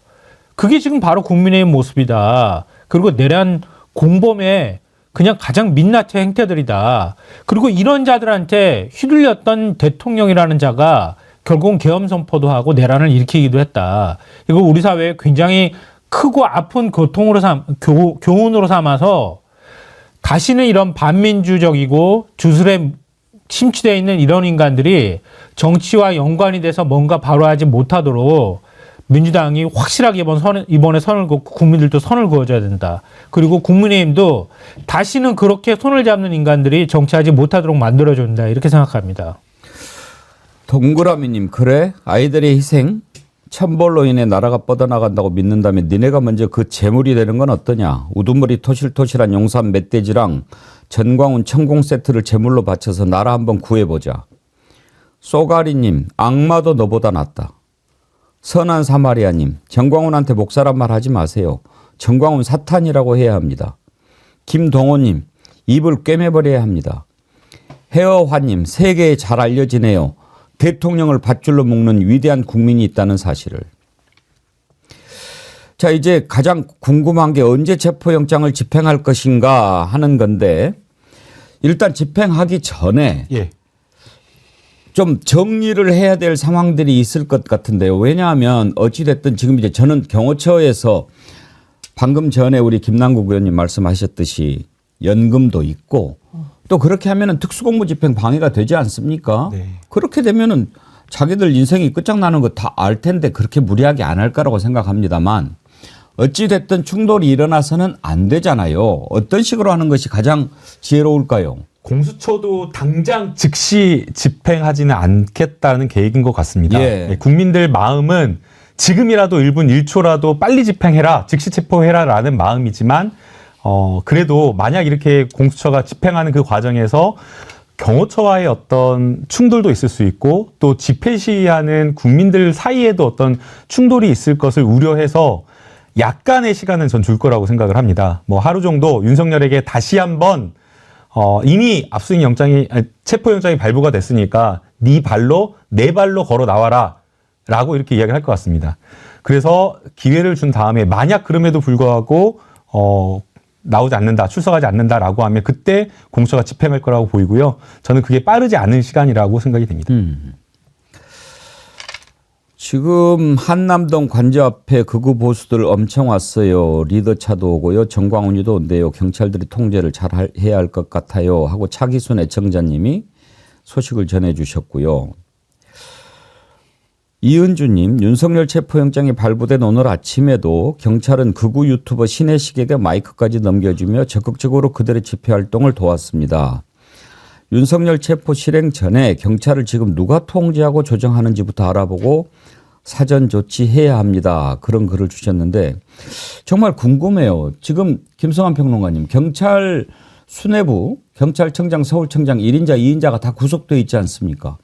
그게 지금 바로 국민의힘 모습이다. 그리고 내란 공범의 그냥 가장 민낯의 행태들이다. 그리고 이런 자들한테 휘둘렸던 대통령이라는 자가 결국은 계엄 선포도 하고 내란을 일으키기도 했다. 이거 우리 사회에 굉장히 크고 아픈 교훈으로 삼아서 다시는 이런 반민주적이고 주술에 침투되어 있는 이런 인간들이 정치와 연관이 돼서 뭔가 바로 하지 못하도록 민주당이 확실하게 이번에 선을 긋고 국민들도 선을 그어줘야 된다. 그리고 국민의힘도 다시는 그렇게 손을 잡는 인간들이 정치하지 못하도록 만들어줘야 된다. 이렇게 생각합니다. 동그라미님, 그래? 아이들의 희생, 천벌로 인해 나라가 뻗어나간다고 믿는다면 니네가 먼저 그 재물이 되는 건 어떠냐? 우두머리 토실토실한 용산 멧돼지랑 전광훈 천공 세트를 제물로 바쳐서 나라 한번 구해보자. 쏘가리님, 악마도 너보다 낫다. 선한 사마리아님, 정광훈한테 목사란 말 하지 마세요. 정광훈 사탄이라고 해야 합니다. 김동호님, 입을 꿰매버려야 합니다. 헤어화님, 세계에 잘 알려지네요. 대통령을 밧줄로 묶는 위대한 국민이 있다는 사실을. 자, 이제 가장 궁금한 게 언제 체포영장을 집행할 것인가 하는 건데 일단 집행하기 전에 좀 정리를 해야 될 상황들이 있을 것 같은데요. 왜냐하면 어찌됐든 지금 이제 저는 경호처에서 방금 전에 우리 김남국 의원님 말씀하셨듯이 연금도 있고 또 그렇게 하면은 특수공무집행 방해가 되지 않습니까? 네. 그렇게 되면은 자기들 인생이 끝장나는 거 다 알 텐데 그렇게 무리하게 안 할 거라고 생각합니다만 어찌됐든 충돌이 일어나서는 안 되잖아요. 어떤 식으로 하는 것이 가장 지혜로울까요? 공수처도 당장 즉시 집행하지는 않겠다는 계획인 것 같습니다. 예. 국민들 마음은 지금이라도 1분 1초라도 빨리 집행해라, 즉시 체포해라라는 마음이지만 그래도 만약 이렇게 공수처가 집행하는 그 과정에서 경호처와의 어떤 충돌도 있을 수 있고 또 집회 시위하는 국민들 사이에도 어떤 충돌이 있을 것을 우려해서 약간의 시간은 전 줄 거라고 생각을 합니다. 뭐 하루 정도 윤석열에게 다시 한번 이미 압수수색 영장이 체포영장이 발부가 됐으니까 네 발로 내 발로 걸어 나와라 라고 이렇게 이야기할 것 같습니다. 그래서 기회를 준 다음에 만약 그럼에도 불구하고 나오지 않는다, 출석하지 않는다라고 하면 그때 공수처가 집행할 거라고 보이고요. 저는 그게 빠르지 않은 시간이라고 생각이 됩니다. 지금 한남동 관저 앞에 극우 보수들 엄청 왔어요. 리더차도 오고요. 정광훈이도 온대요. 경찰들이 통제를 잘 해야 할 것 같아요. 하고 차기순 애청자님이 소식을 전해주셨고요. 이은주님, 윤석열 체포영장이 발부된 오늘 아침에도 경찰은 극우 유튜버 신혜식에게 마이크까지 넘겨주며 적극적으로 그들의 집회활동을 도왔습니다. 윤석열 체포 실행 전에 경찰을 지금 누가 통제하고 조정하는지부터 알아보고 사전 조치해야 합니다. 그런 글을 주셨는데 정말 궁금해요. 지금 김성환 평론가님, 경찰 수뇌부, 경찰청장, 서울청장 1인자, 2인자가 다 구속돼 있지 않습니까?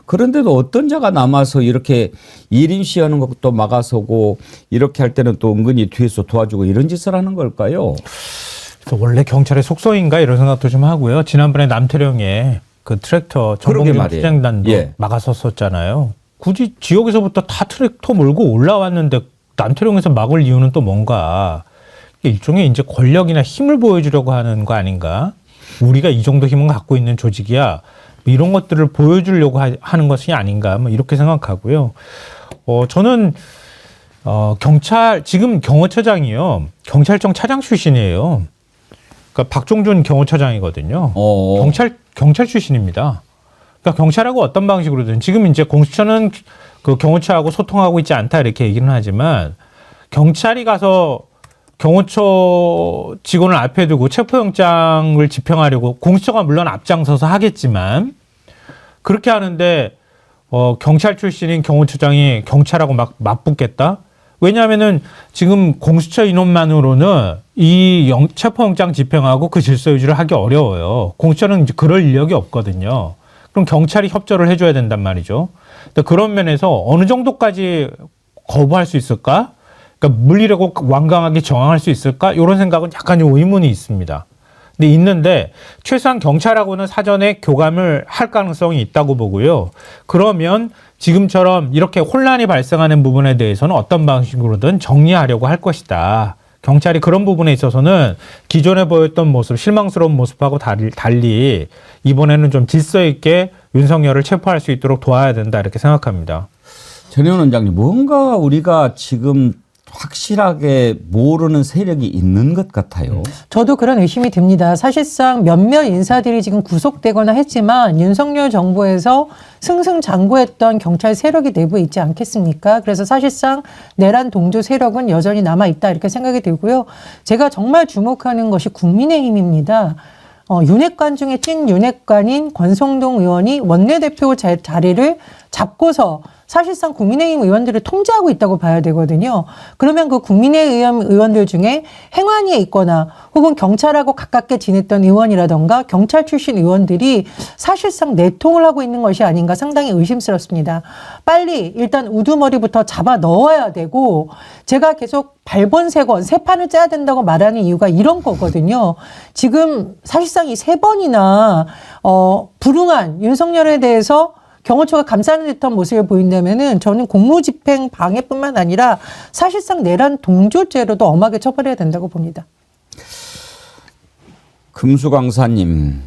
그런데도 어떤 자가 남아서 이렇게 1인 시하는 것도 막아서고 이렇게 할 때는 또 은근히 뒤에서 도와주고 이런 짓을 하는 걸까요? 그래서 원래 경찰의 속성인가 이런 생각도 좀 하고요. 지난번에 남태령에 그 트랙터 정봉준 투쟁단도 예. 막아섰었잖아요. 굳이 지역에서부터 다 트랙터 몰고 올라왔는데 남태령에서 막을 이유는 또 뭔가? 일종의 이제 권력이나 힘을 보여주려고 하는 거 아닌가? 우리가 이 정도 힘은 갖고 있는 조직이야. 이런 것들을 보여주려고 하는 것이 아닌가? 뭐 이렇게 생각하고요. 저는 경찰 지금 경호처장이요. 경찰청 차장 출신이에요. 그러니까 박종준 경호처장이거든요. 경찰 출신입니다. 그러니까 경찰하고 어떤 방식으로든 지금 이제 공수처는 그 경호처하고 소통하고 있지 않다 이렇게 얘기는 하지만 경찰이 가서 경호처 직원을 앞에 두고 체포영장을 집행하려고 공수처가 물론 앞장서서 하겠지만 그렇게 하는데 경찰 출신인 경호처장이 경찰하고 막 맞붙겠다? 왜냐하면은 지금 공수처 인원만으로는 이 체포영장 집행하고 그 질서 유지를 하기 어려워요. 공수처는 이제 그럴 인력이 없거든요. 그럼 경찰이 협조를 해줘야 된단 말이죠. 그런 면에서 어느 정도까지 거부할 수 있을까? 그러니까 물리력을 완강하게 저항할 수 있을까? 이런 생각은 약간 좀 의문이 있습니다. 근데 있는데 최소한 경찰하고는 사전에 교감을 할 가능성이 있다고 보고요. 그러면 지금처럼 이렇게 혼란이 발생하는 부분에 대해서는 어떤 방식으로든 정리하려고 할 것이다. 경찰이 그런 부분에 있어서는 기존에 보였던 모습, 실망스러운 모습하고 달리 이번에는 좀 질서 있게 윤석열을 체포할 수 있도록 도와야 된다 이렇게 생각합니다. 전혜원 원장님, 뭔가 우리가 지금 확실하게 모르는 세력이 있는 것 같아요. 저도 그런 의심이 듭니다. 사실상 몇몇 인사들이 지금 구속되거나 했지만 윤석열 정부에서 승승장구했던 경찰 세력이 내부에 있지 않겠습니까? 그래서 사실상 내란 동조 세력은 여전히 남아있다 이렇게 생각이 들고요. 제가 정말 주목하는 것이 국민의힘입니다. 윤핵관 중에 찐 윤핵관인 권성동 의원이 원내대표 자리를 잡고서 사실상 국민의힘 의원들을 통제하고 있다고 봐야 되거든요. 그러면 그 국민의힘 의원들 중에 행안위에 있거나 혹은 경찰하고 가깝게 지냈던 의원이라던가 경찰 출신 의원들이 사실상 내통을 하고 있는 것이 아닌가 상당히 의심스럽습니다. 빨리 일단 우두머리부터 잡아 넣어야 되고 제가 계속 발본세권, 세 판을 짜야 된다고 말하는 이유가 이런 거거든요. 지금 사실상 이 세 번이나 불응한 윤석열에 대해서 경호처가 감싸는 듯한 모습을 보인다면은 저는 공무집행 방해뿐만 아니라 사실상 내란 동조죄로도 엄하게 처벌해야 된다고 봅니다. 금수강사님,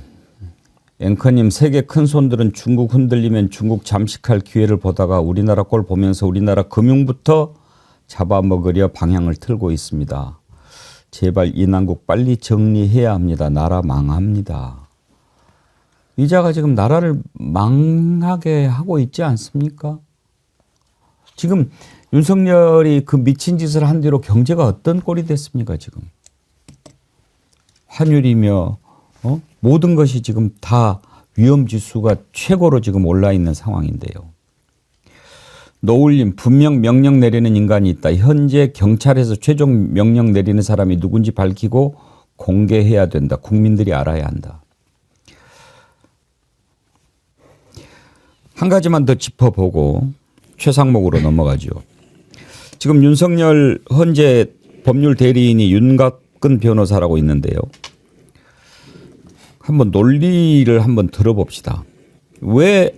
앵커님, 세계 큰 손들은 중국 흔들리면 중국 잠식할 기회를 보다가 우리나라 꼴 보면서 우리나라 금융부터 잡아먹으려 방향을 틀고 있습니다. 제발 이 난국 빨리 정리해야 합니다. 나라 망합니다. 이자가 지금 나라를 망하게 하고 있지 않습니까? 지금 윤석열이 그 미친 짓을 한 뒤로 경제가 어떤 꼴이 됐습니까, 지금? 환율이며, 모든 것이 지금 다 위험지수가 최고로 지금 올라 있는 상황인데요. 노을님, 분명 명령 내리는 인간이 있다. 현재 경찰에서 최종 명령 내리는 사람이 누군지 밝히고 공개해야 된다. 국민들이 알아야 한다. 한 가지만 더 짚어보고 최상목으로 넘어가죠. 지금 윤석열 현재 법률 대리인이 윤곽근 변호사라고 있는데요. 한번 논리를 한번 들어봅시다. 왜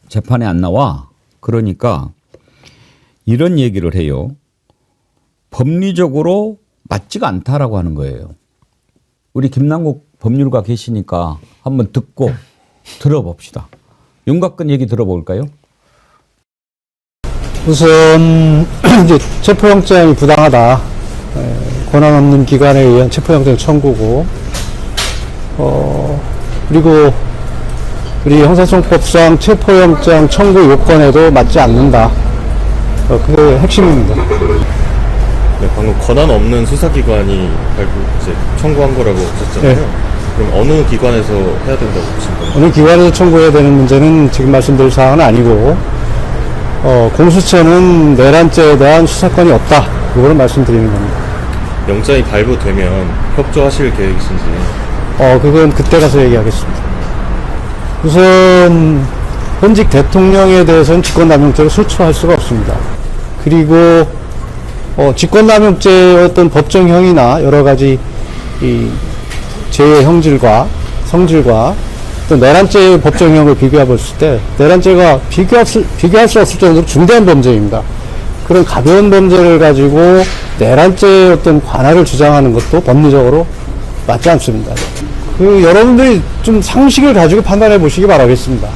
재판에 안 나와? 그러니까 이런 얘기를 해요. 법리적으로 맞지가 않다라고 하는 거예요. 우리 김남국 법률가 계시니까 한번 듣고 들어봅시다. 윤곽근 얘기 들어볼까요? 우선 이제 체포영장이 부당하다. 권한 없는 기관에 의한 체포영장 청구고, 그리고 우리 형사소송법상 체포영장 청구 요건에도 맞지 않는다. 그게 핵심입니다. 네, 방금 권한 없는 수사기관이 이제 청구한 거라고 하셨잖아요. 네. 그럼 어느 기관에서 해야 된다고 보신 거예요? 어느 기관에서 청구해야 되는 문제는 지금 말씀드릴 사항은 아니고, 공수처는 내란죄에 대한 수사권이 없다. 그거를 말씀드리는 겁니다. 영장이 발부되면 협조하실 계획이신지. 그건 그때 가서 얘기하겠습니다. 우선 현직 대통령에 대해서는 직권남용죄로 소추할 수가 없습니다. 그리고 직권남용죄의 어떤 법정형이나 여러 가지 이 죄의 형질과 성질과 또 내란죄의 법정형을 비교해 봤을 때 내란죄가 비교할 수 없을 정도로 중대한 범죄입니다. 그런 가벼운 범죄를 가지고 내란죄의 어떤 관할을 주장하는 것도 법리적으로 맞지 않습니다. 여러분들이 좀 상식을 가지고 판단해 보시기 바라겠습니다.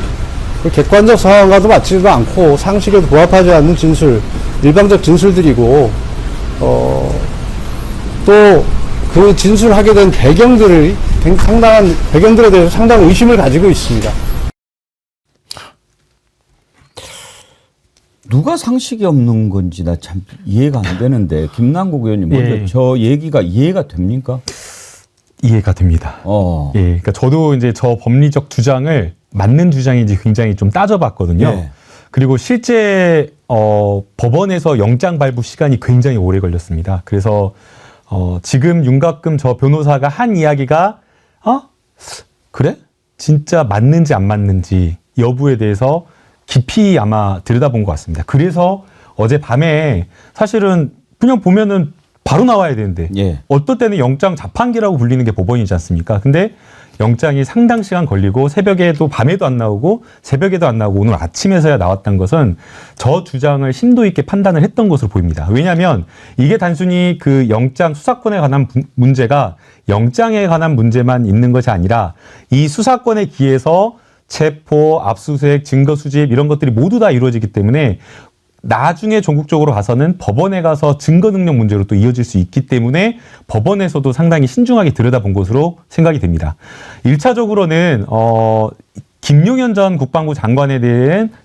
객관적 상황과도 맞지도 않고 상식에도 부합하지 않는 진술, 일방적 진술들이고, 또 그 진술하게 된 배경들에 대해서 상당한 의심을 가지고 있습니다. 누가 상식이 없는 건지 나 참 이해가 안 되는데 김남국 의원님 먼저 저 얘기가 이해가 됩니까? 이해가 됩니다. 예, 그러니까 저도 이제 저 법리적 주장을 맞는 주장인지 굉장히 좀 따져봤거든요. 예. 그리고 실제 법원에서 영장 발부 시간이 굉장히 오래 걸렸습니다. 그래서 지금 윤곽금 저 변호사가 한 이야기가 그래? 진짜 맞는지 안 맞는지 여부에 대해서 깊이 아마 들여다본 것 같습니다. 그래서 어젯밤에 사실은 그냥 보면은 바로 나와야 되는데 어떨 때는 영장 자판기라고 불리는 게 법원이지 않습니까? 근데 영장이 상당 시간 걸리고 새벽에도 밤에도 안 나오고 새벽에도 안 나오고 오늘 아침에서야 나왔던 것은 저 주장을 심도 있게 판단을 했던 것으로 보입니다. 왜냐하면 이게 단순히 그 영장 수사권에 관한 문제가 영장에 관한 문제만 있는 것이 아니라 이 수사권에 기해서 체포, 압수수색, 증거 수집 이런 것들이 모두 다 이루어지기 때문에 나중에 전국적으로 가서는 법원에 가서 증거 능력 문제로 또 이어질 수 있기 때문에 법원에서도 상당히 신중하게 들여다본 것으로 생각이 됩니다. 1차적으로는 김용현 전 국방부 장관에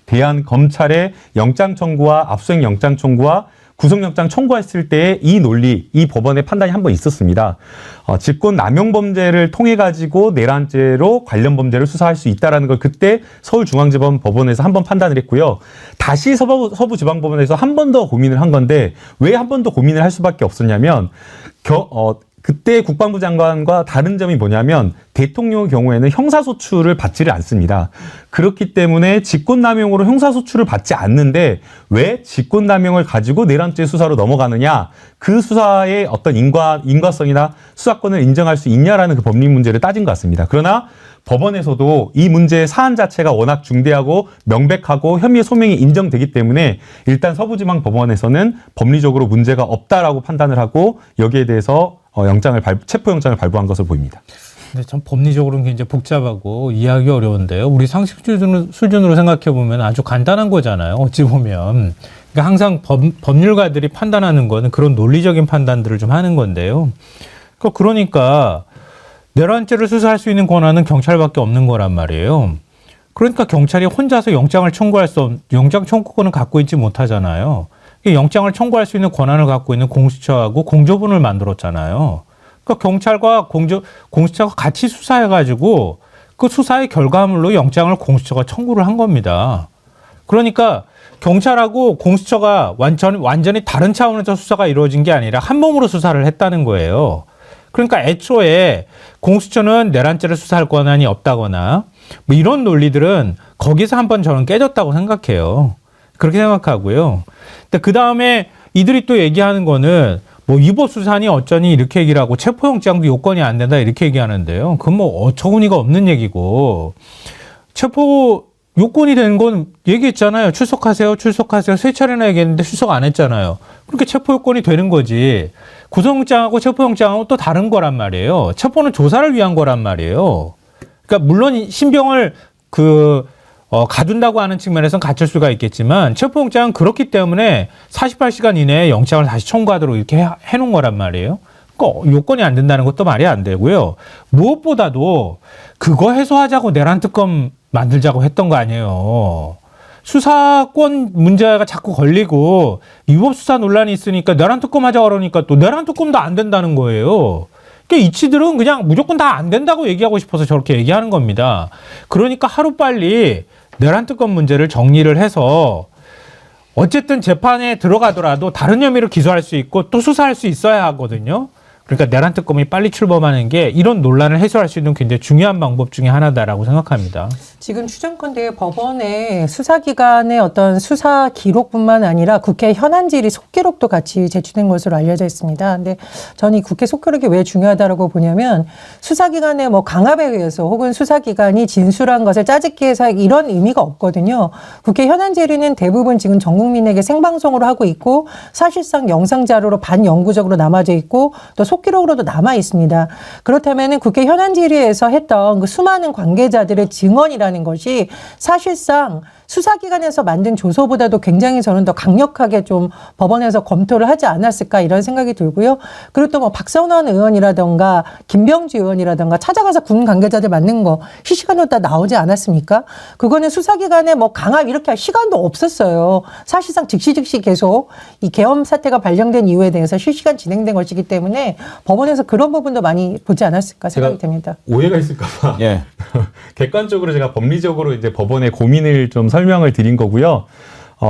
대한 검찰의 영장 청구와 압수수색 영장 청구와 구속영장 청구했을 때 이 논리, 이 법원의 판단이 한 번 있었습니다. 직권 남용 범죄를 통해 가지고 내란죄로 관련 범죄를 수사할 수 있다라는 걸 그때 서울중앙지법 법원에서 한 번 판단을 했고요. 다시 서부지방법원에서 한 번 더 고민을 한 건데 왜 한 번 더 고민을 할 수밖에 없었냐면 그때 국방부 장관과 다른 점이 뭐냐면 대통령의 경우에는 형사소추를 받지를 않습니다. 그렇기 때문에 직권남용으로 형사소추를 받지 않는데 왜 직권남용을 가지고 내란죄 수사로 넘어가느냐, 그 수사의 어떤 인과성이나 수사권을 인정할 수 있냐라는 그 법리 문제를 따진 것 같습니다. 그러나 법원에서도 이 문제의 사안 자체가 워낙 중대하고 명백하고 혐의 소명이 인정되기 때문에 일단 서부지방법원에서는 법리적으로 문제가 없다라고 판단을 하고 여기에 대해서 체포영장을 발부한 것으로 보입니다. 근데 참 법리적으로는 굉장히 복잡하고 이해하기 어려운데요. 우리 상식 수준으로 생각해 보면 아주 간단한 거잖아요. 어찌 보면. 그러니까 항상 법률가들이 판단하는 거는 그런 논리적인 판단들을 좀 하는 건데요. 그러니까 내란죄를 수사할 수 있는 권한은 경찰밖에 없는 거란 말이에요. 그러니까 경찰이 혼자서 영장 청구권을 갖고 있지 못하잖아요. 영장을 청구할 수 있는 권한을 갖고 있는 공수처하고 공조본을 만들었잖아요. 그러니까 경찰과 공수처가 같이 수사해가지고 그 수사의 결과물로 영장을 공수처가 청구를 한 겁니다. 그러니까 경찰하고 공수처가 완전히 다른 차원에서 수사가 이루어진 게 아니라 한 몸으로 수사를 했다는 거예요. 그러니까 애초에 공수처는 내란죄를 수사할 권한이 없다거나 뭐 이런 논리들은 거기서 한번 저는 깨졌다고 생각해요. 그렇게 생각하고요. 근데 그 다음에 이들이 또 얘기하는 거는 뭐 위법수사니 어쩌니 이렇게 얘기를 하고 체포영장도 요건이 안 된다 이렇게 얘기하는데요. 그건 뭐 어처구니가 없는 얘기고, 체포 요건이 되는 건 얘기했잖아요. 출석하세요. 세 차례나 얘기했는데 출석 안 했잖아요. 그렇게 체포 요건이 되는 거지. 구속영장하고 체포영장하고 또 다른 거란 말이에요. 체포는 조사를 위한 거란 말이에요. 그러니까 물론 신병을 가둔다고 하는 측면에서는 갖출 수가 있겠지만 체포영장은 그렇기 때문에 48시간 이내에 영장을 다시 청구하도록 이렇게 해놓은 거란 말이에요. 그러니까 요건이 안 된다는 것도 말이 안 되고요. 무엇보다도 그거 해소하자고 내란특검 만들자고 했던 거 아니에요. 수사권 문제가 자꾸 걸리고 위법수사 논란이 있으니까 내란특검 하자고 그러니까 또 내란특검도 안 된다는 거예요. 그러니까 이치들은 그냥 무조건 다 안 된다고 얘기하고 싶어서 저렇게 얘기하는 겁니다. 그러니까 하루빨리 내란특검 문제를 정리를 해서 어쨌든 재판에 들어가더라도 다른 혐의로 기소할 수 있고 또 수사할 수 있어야 하거든요. 그러니까 내란 특검이 빨리 출범하는 게 이런 논란을 해소할 수 있는 굉장히 중요한 방법 중에 하나다라고 생각합니다. 지금 추정컨대 법원에 수사기관의 어떤 수사 기록뿐만 아니라 국회 현안 질의 속기록도 같이 제출된 것으로 알려져 있습니다. 근데 저는 이 국회 속기록이 왜 중요하다고 보냐면 수사기관의 뭐 강압에 의해서 혹은 수사기관이 진술한 것을 짜집기 해서 이런 의미가 없거든요. 국회 현안 질의는 대부분 지금 전 국민에게 생방송으로 하고 있고 사실상 영상자료로 반영구적으로 남아져 있고 또 속기록으로도 남아 있습니다. 그렇다면 국회 현안 질의에서 했던 그 수많은 관계자들의 증언이라는 것이 사실상 수사기관에서 만든 조서보다도 굉장히 저는 더 강력하게 좀 법원에서 검토를 하지 않았을까 이런 생각이 들고요. 그리고 또 뭐 박선원 의원이라든가 김병주 의원이라든가 찾아가서 군 관계자들 만난 거 실시간으로 다 나오지 않았습니까? 그거는 수사기관에 뭐 강압 이렇게 할 시간도 없었어요. 사실상 즉시 계속 이 계엄 사태가 발령된 이유에 대해서 실시간 진행된 것이기 때문에 법원에서 그런 부분도 많이 보지 않았을까 생각이 됩니다. 오해가 있을까봐. 예. 객관적으로 제가 법리적으로 이제 법원의 고민을 좀 설명을 드린 거고요.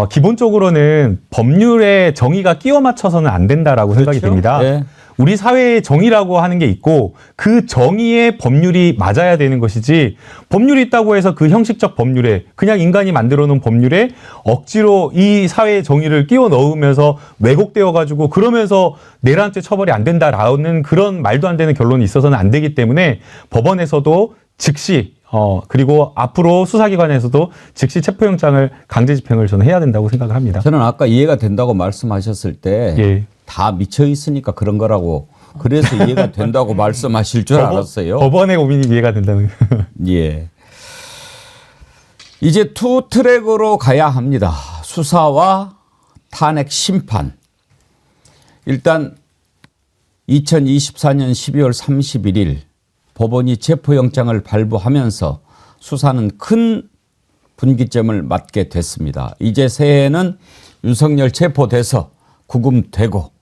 기본적으로는 법률에 정의가 끼워 맞춰서는 안 된다라고 생각이 됩니다. 네. 우리 사회의 정의라고 하는 게 있고 그 정의에 법률이 맞아야 되는 것이지 법률이 있다고 해서 그 형식적 법률에 그냥 인간이 만들어 놓은 법률에 억지로 이 사회의 정의를 끼워 넣으면서 왜곡되어 가지고 그러면서 내란죄 처벌이 안 된다라는 그런 말도 안 되는 결론이 있어서는 안 되기 때문에 법원에서도 즉시 그리고 앞으로 수사기관에서도 즉시 체포영장을 강제 집행을 저는 해야 된다고 생각을 합니다. 저는 아까 이해가 된다고 말씀하셨을 때 다 미쳐 있으니까 그런 거라고 그래서 이해가 된다고 말씀하실 줄 알았어요. 법원의 고민이 이해가 된다는. 예. 이제 투 트랙으로 가야 합니다. 수사와 탄핵 심판. 일단 2024년 12월 31일 법원이 체포영장을 발부하면서 수사는 큰 분기점을 맞게 됐습니다. 이제 새해에는 윤석열 체포돼서 구금되고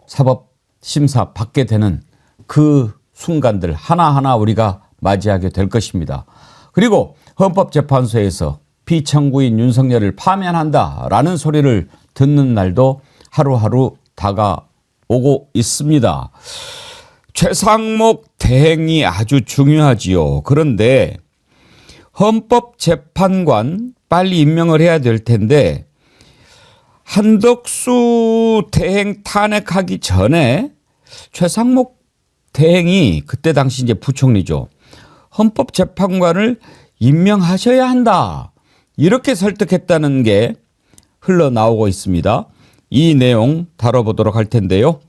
사법심사 받게 되는 그 순간들 하나하나 우리가 맞이하게 될 것입니다. 그리고 헌법재판소에서 피청구인 윤석열을 파면한다라는 소리를 듣는 날도 하루하루 다가오고 있습니다. 최상목 대행이 아주 중요하지요. 그런데 헌법재판관 빨리 임명을 해야 될 텐데 한덕수 대행 탄핵하기 전에 최상목 대행이 그때 당시 이제 부총리죠. 헌법재판관을 임명하셔야 한다. 이렇게 설득했다는 게 흘러나오고 있습니다. 이 내용 다뤄보도록 할 텐데요.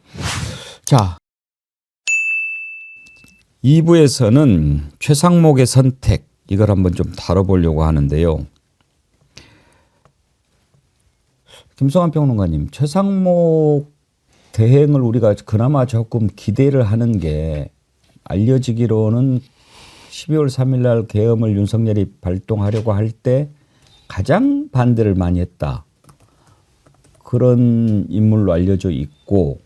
자, 2부에서는 최상목의 선택 이걸 한번 좀 다뤄보려고 하는데요. 김성환 평론가님, 최상목 대행을 우리가 그나마 조금 기대를 하는 게 알려지기로는 12월 3일 날 계엄을 윤석열이 발동하려고 할 때 가장 반대를 많이 했다. 그런 인물로 알려져 있고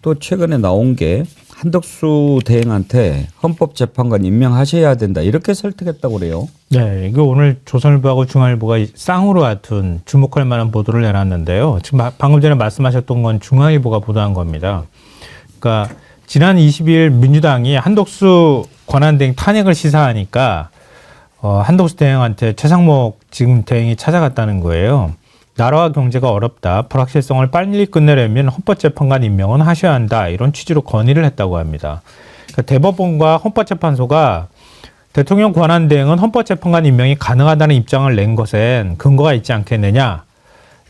또 최근에 나온 게 한덕수 대행한테 헌법재판관 임명하셔야 된다 이렇게 설득했다고 그래요. 네, 이거 오늘 조선일보하고 중앙일보가 쌍으로 같은 주목할 만한 보도를 내놨는데요. 지금 방금 전에 말씀하셨던 건 중앙일보가 보도한 겁니다. 그러니까 지난 20일 민주당이 한덕수 권한대행 탄핵을 시사하니까 한덕수 대행한테 최상목 지금 대행이 찾아갔다는 거예요. 나라와 경제가 어렵다. 불확실성을 빨리 끝내려면 헌법재판관 임명은 하셔야 한다. 이런 취지로 건의를 했다고 합니다. 그러니까 대법원과 헌법재판소가 대통령 권한대행은 헌법재판관 임명이 가능하다는 입장을 낸 것엔 근거가 있지 않겠느냐.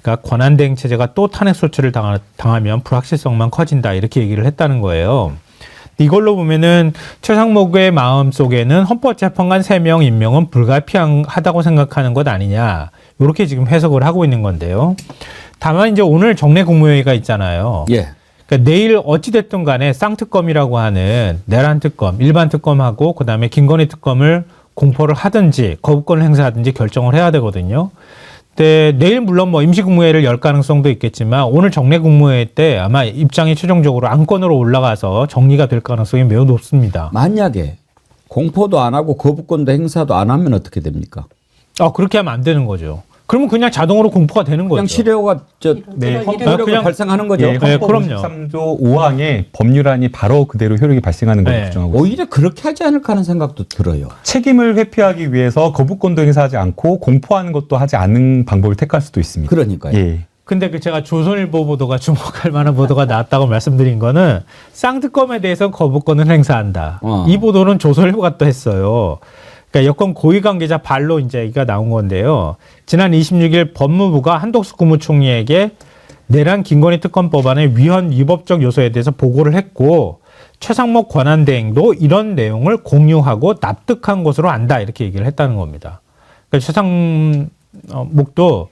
그러니까 권한대행 체제가 또 탄핵 소추를 당하면 불확실성만 커진다. 이렇게 얘기를 했다는 거예요. 이걸로 보면은 최상목의 마음속에는 헌법재판관 3명 임명은 불가피하다고 생각하는 것 아니냐. 이렇게 지금 해석을 하고 있는 건데요. 다만 이제 오늘 정례 국무회의가 있잖아요. 예. 그러니까 내일 어찌됐든 간에 쌍특검이라고 하는 내란 특검, 일반 특검하고 그다음에 김건희 특검을 공포를 하든지 거부권을 행사하든지 결정을 해야 되거든요. 근데 내일 물론 뭐 임시국무회의를 열 가능성도 있겠지만 오늘 정례 국무회의 때 아마 입장이 최종적으로 안건으로 올라가서 정리가 될 가능성이 매우 높습니다. 만약에 공포도 안 하고 거부권도 행사도 안 하면 어떻게 됩니까? 그렇게 하면 안 되는 거죠. 그러면 그냥 자동으로 공포가 되는 거죠. 그냥 실효가 네, 그냥 발생하는 거죠. 예, 네, 그럼요. 53조 5항에 법률안이 바로 그대로 효력이 발생하는 걸 네. 규정하고 있습니다. 오히려 그렇게 하지 않을까 하는 생각도 들어요. 책임을 회피하기 위해서 거부권도 행사하지 않고 공포하는 것도 하지 않는 방법을 택할 수도 있습니다. 그러니까요. 예. 근데 그 제가 조선일보 보도가 주목할 만한 보도가 나왔다고 말씀드린 거는 쌍특검에 대해서 거부권을 행사한다. 이 보도는 조선일보가 또 했어요. 그러니까 여권 고위 관계자 발로 이제 이가 나온 건데요. 지난 26일 법무부가 한덕수 국무총리에게 내란 김건희 특검 법안의 위헌 위법적 요소에 대해서 보고를 했고 최상목 권한대행도 이런 내용을 공유하고 납득한 것으로 안다 이렇게 얘기를 했다는 겁니다. 그러니까 최상목도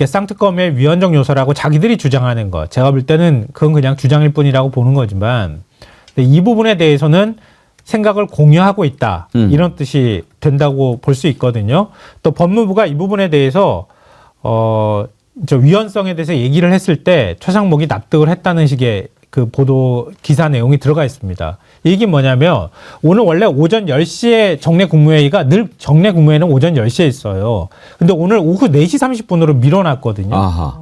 쌍특검의 위헌적 요소라고 자기들이 주장하는 것, 제가 볼 때는 그건 그냥 주장일 뿐이라고 보는 거지만 이 부분에 대해서는 생각을 공유하고 있다 이런 뜻이 된다고 볼 수 있거든요. 또 법무부가 이 부분에 대해서 위헌성에 대해서 얘기를 했을 때 최상목이 납득을 했다는 식의 그 보도 기사 내용이 들어가 있습니다. 이게 뭐냐면 오늘 원래 오전 10시에 정례 국무회의가 늘 정례 국무회의는 오전 10시에 있어요. 근데 오늘 오후 4시 30분으로 밀어놨거든요. 아하.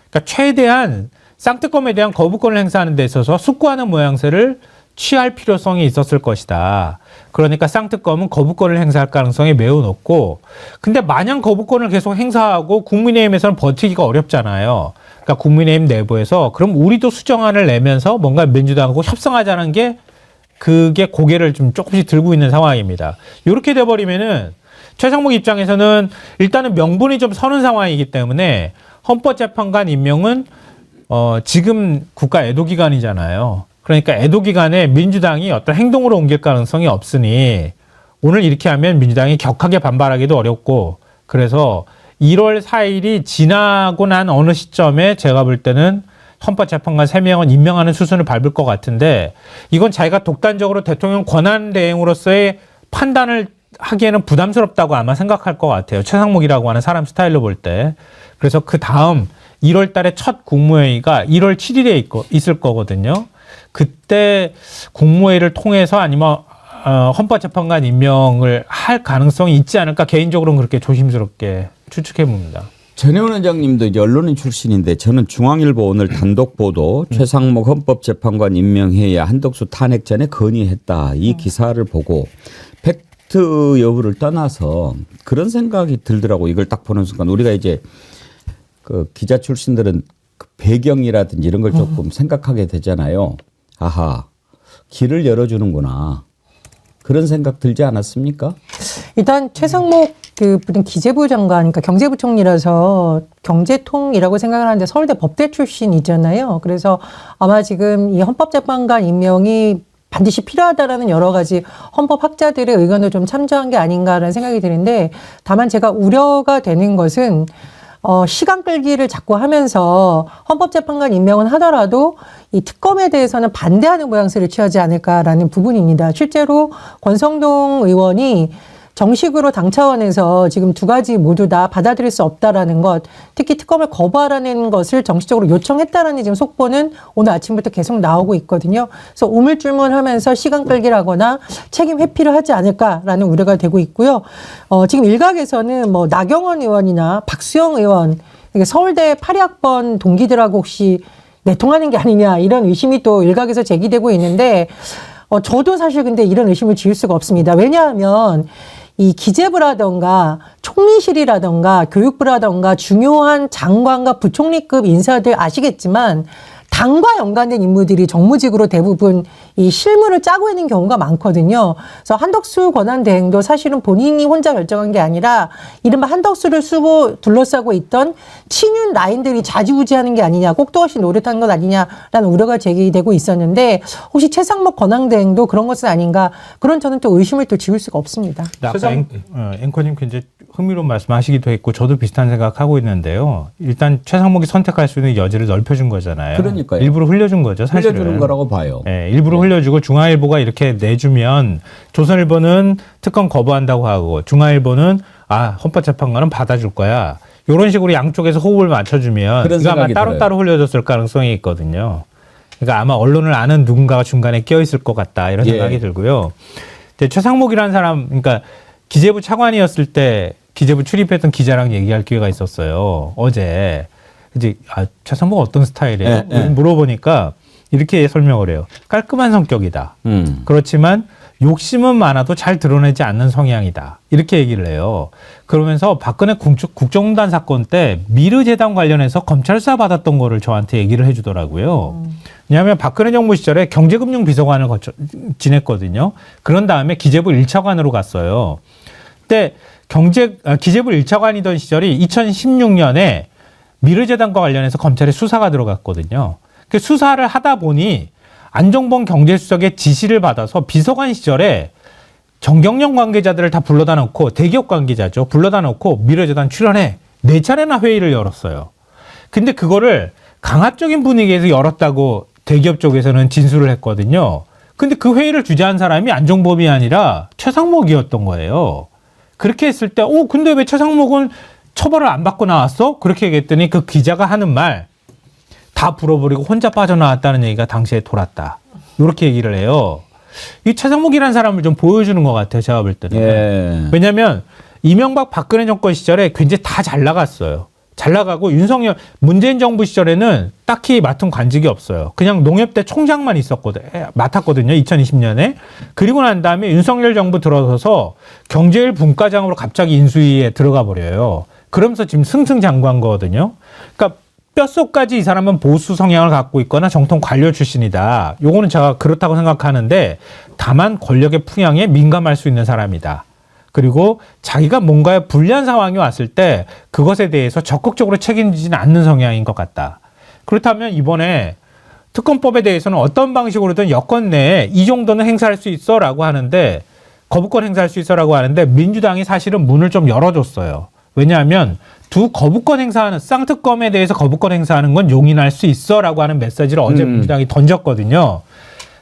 그러니까 최대한 쌍특검에 대한 거부권을 행사하는 데 있어서 숙고하는 모양새를 취할 필요성이 있었을 것이다. 그러니까 쌍특검은 거부권을 행사할 가능성이 매우 높고 근데 마냥 거부권을 계속 행사하고 국민의힘에서는 버티기가 어렵잖아요. 그러니까 국민의힘 내부에서 그럼 우리도 수정안을 내면서 뭔가 민주당하고 협상하자는 게 그게 고개를 좀 조금씩 들고 있는 상황입니다. 이렇게 돼버리면은 최상목 입장에서는 일단은 명분이 좀 서는 상황이기 때문에 헌법재판관 임명은 지금 국가 애도기간이잖아요. 그러니까 애도기간에 민주당이 어떤 행동으로 옮길 가능성이 없으니 오늘 이렇게 하면 민주당이 격하게 반발하기도 어렵고 그래서 1월 4일이 지나고 난 어느 시점에 제가 볼 때는 헌법재판관 3명은 임명하는 수순을 밟을 것 같은데 이건 자기가 독단적으로 대통령 권한대행으로서의 판단을 하기에는 부담스럽다고 아마 생각할 것 같아요. 최상목이라고 하는 사람 스타일로 볼 때. 그래서 그 다음 1월 달에 첫 국무회의가 1월 7일에 있을 거거든요. 그때 국무회의를 통해서 아니면 헌법재판관 임명을 할 가능성이 있지 않을까 개인적으로는 그렇게 조심스럽게 추측해 봅니다. 전혜원 원장님도 이제 언론인 출신인데 저는 중앙일보 오늘 단독 보도 최상목 헌법재판관 임명해야 한덕수 탄핵 전에 건의했다. 이 기사를 보고 팩트 여부를 떠나서 그런 생각이 들더라고. 이걸 딱 보는 순간 우리가 이제 그 기자 출신들은 그 배경이라든지 이런 걸 조금 생각하게 되잖아요. 아하, 길을 열어주는구나. 그런 생각 들지 않았습니까? 일단 최상목 그분 기재부 장관, 그러니까 경제부총리라서 경제통이라고 생각을 하는데 서울대 법대 출신이잖아요. 그래서 아마 지금 이 헌법재판관 임명이 반드시 필요하다라는 여러 가지 헌법학자들의 의견을 좀 참조한 게 아닌가라는 생각이 드는데 다만 제가 우려가 되는 것은 시간 끌기를 자꾸 하면서 헌법재판관 임명은 하더라도 이 특검에 대해서는 반대하는 모양새를 취하지 않을까라는 부분입니다. 실제로 권성동 의원이 정식으로 당 차원에서 지금 두 가지 모두 다 받아들일 수 없다라는 것, 특히 특검을 거부하라는 것을 정식적으로 요청했다라는 지금 속보는 오늘 아침부터 계속 나오고 있거든요. 그래서 우물쭈물하면서 시간 끌기라거나 책임 회피를 하지 않을까라는 우려가 되고 있고요. 지금 일각에서는 뭐 나경원 의원이나 박수영 의원, 서울대 82학번 동기들하고 혹시 내통하는 게 아니냐 이런 의심이 또 일각에서 제기되고 있는데 저도 사실 근데 이런 의심을 지을 수가 없습니다. 왜냐하면 이 기재부라던가 총리실이라던가 교육부라던가 중요한 장관과 부총리급 인사들 아시겠지만 당과 연관된 인물들이 정무직으로 대부분 이 실무를 짜고 있는 경우가 많거든요. 그래서 한덕수 권한대행도 사실은 본인이 혼자 결정한 게 아니라 이른바 한덕수를 둘러싸고 있던 친윤 라인들이 좌지우지하는 게 아니냐, 꼭두 없이 노릇한 것 아니냐라는 우려가 제기되고 있었는데 혹시 최상목 권한대행도 그런 것은 아닌가, 그런 저는 또 의심을 또 지울 수가 없습니다. 아까 앵커님 굉장히 흥미로운 말씀하시기도 했고 저도 비슷한 생각하고 있는데요. 일단 최상목이 선택할 수 있는 여지를 넓혀준 거잖아요. 그러니까요. 일부러 흘려준 거죠, 사실은. 흘려주는 거라고 봐요. 네, 일부러 흘려주고 중앙일보가 이렇게 내주면 조선일보는 특검 거부한다고 하고 중앙일보는 헌법재판관은 받아줄 거야. 이런 식으로 양쪽에서 호흡을 맞춰주면 이거 아마 따로따로 흘려줬을 가능성이 있거든요. 그러니까 아마 언론을 아는 누군가가 중간에 껴있을 것 같다 이런 생각이 들고요. 근데 최상목이라는 사람, 그러니까 기재부 차관이었을 때 기재부 출입했던 기자랑 얘기할 기회가 있었어요. 어제. 이제 최상목 어떤 스타일이에요? 물어보니까 이렇게 설명을 해요. 깔끔한 성격이다. 그렇지만 욕심은 많아도 잘 드러내지 않는 성향이다. 이렇게 얘기를 해요. 그러면서 박근혜 국정농단 사건 때 미르재단 관련해서 검찰 수사 받았던 거를 저한테 얘기를 해주더라고요. 왜냐하면 박근혜 정부 시절에 경제금융 비서관을 지냈거든요. 그런 다음에 기재부 1차관으로 갔어요. 그때 기재부 1차관이던 시절이 2016년에 미르재단과 관련해서 검찰에 수사가 들어갔거든요. 그 수사를 하다 보니 안종범 경제수석의 지시를 받아서 비서관 시절에 정경련 관계자들을 다 불러다 놓고 대기업 관계자죠. 불러다 놓고 미르재단 출연해 4차례나 회의를 열었어요. 근데 그거를 강압적인 분위기에서 열었다고 대기업 쪽에서는 진술을 했거든요. 근데 그 회의를 주재한 사람이 안종범이 아니라 최상목이었던 거예요. 그렇게 했을 때 근데 왜 최상목은 처벌을 안 받고 나왔어? 그렇게 얘기했더니 그 기자가 하는 말 다 불어버리고 혼자 빠져나왔다는 얘기가 당시에 돌았다. 이렇게 얘기를 해요. 이 최상목이라는 사람을 좀 보여주는 것 같아요. 제가 볼 때는. 왜냐하면 이명박 박근혜 정권 시절에 굉장히 다 잘 나갔어요. 잘 나가고 윤석열 문재인 정부 시절에는 딱히 맡은 관직이 없어요. 그냥 농협대 총장만 맡았거든요. 2020년에. 그리고 난 다음에 윤석열 정부 들어서서 경제일 분과장으로 갑자기 인수위에 들어가 버려요. 그러면서 지금 승승장구한 거거든요. 그러니까 뼛속까지 이 사람은 보수 성향을 갖고 있거나 정통 관료 출신이다. 요거는 제가 그렇다고 생각하는데 다만 권력의 풍향에 민감할 수 있는 사람이다. 그리고 자기가 뭔가에 불리한 상황이 왔을 때 그것에 대해서 적극적으로 책임지지는 않는 성향인 것 같다. 그렇다면 이번에 특검법에 대해서는 어떤 방식으로든 여권 내에 이 정도는 행사할 수 있어라고 하는데 거부권 행사할 수 있어라고 하는데 민주당이 사실은 문을 좀 열어줬어요. 왜냐하면 두 거부권 행사하는 쌍특검에 대해서 거부권 행사하는 건 용인할 수 있어라고 하는 메시지를 어제 민주당이 던졌거든요.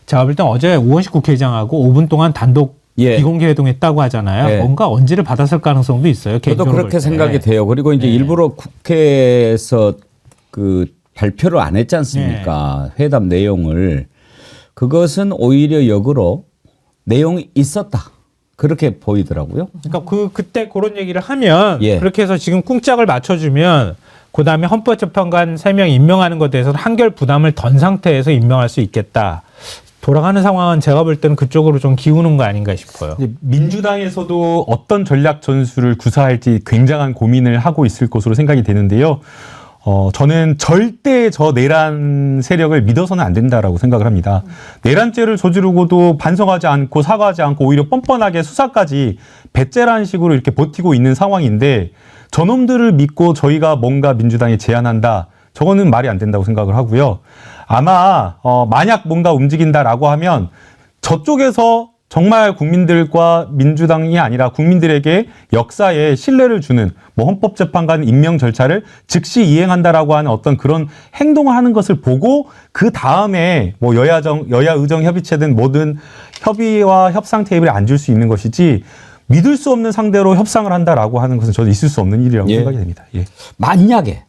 제가 볼 땐 어제 우원식 국회의장하고 5분 동안 단독 비공개 회동했다고 하잖아요. 뭔가 언지를 받았을 가능성도 있어요. 저도 그렇게 생각이 돼요. 그리고 이제 일부러 국회에서 그 발표를 안 했지 않습니까? 회담 내용을. 그것은 오히려 역으로 내용이 있었다. 그렇게 보이더라고요. 그러니까 그때 그런 얘기를 하면 그렇게 해서 지금 꿍짝을 맞춰주면 그다음에 헌법재판관 3명 임명하는 것에 대해서는 한결 부담을 던 상태에서 임명할 수 있겠다. 돌아가는 상황은 제가 볼 때는 그쪽으로 좀 기우는 거 아닌가 싶어요. 민주당에서도 어떤 전략 전술을 구사할지 굉장한 고민을 하고 있을 것으로 생각이 되는데요. 저는 절대 저 내란 세력을 믿어서는 안 된다라고 생각을 합니다. 내란죄를 저지르고도 반성하지 않고 사과하지 않고 오히려 뻔뻔하게 수사까지 배째라는 식으로 이렇게 버티고 있는 상황인데 저놈들을 믿고 저희가 뭔가 민주당에 제안한다. 저거는 말이 안 된다고 생각을 하고요. 아마 만약 뭔가 움직인다라고 하면 저쪽에서 정말 국민들과 민주당이 아니라 국민들에게 역사에 신뢰를 주는 헌법재판관 임명 절차를 즉시 이행한다라고 하는 어떤 그런 행동을 하는 것을 보고 그 다음에 여야 의정 협의체든 뭐든 협의와 협상 테이블에 앉을 수 있는 것이지 믿을 수 없는 상대로 협상을 한다라고 하는 것은 저는 있을 수 없는 일이라고 생각이 됩니다. 만약에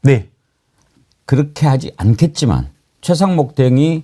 그렇게 하지 않겠지만 최상목 등이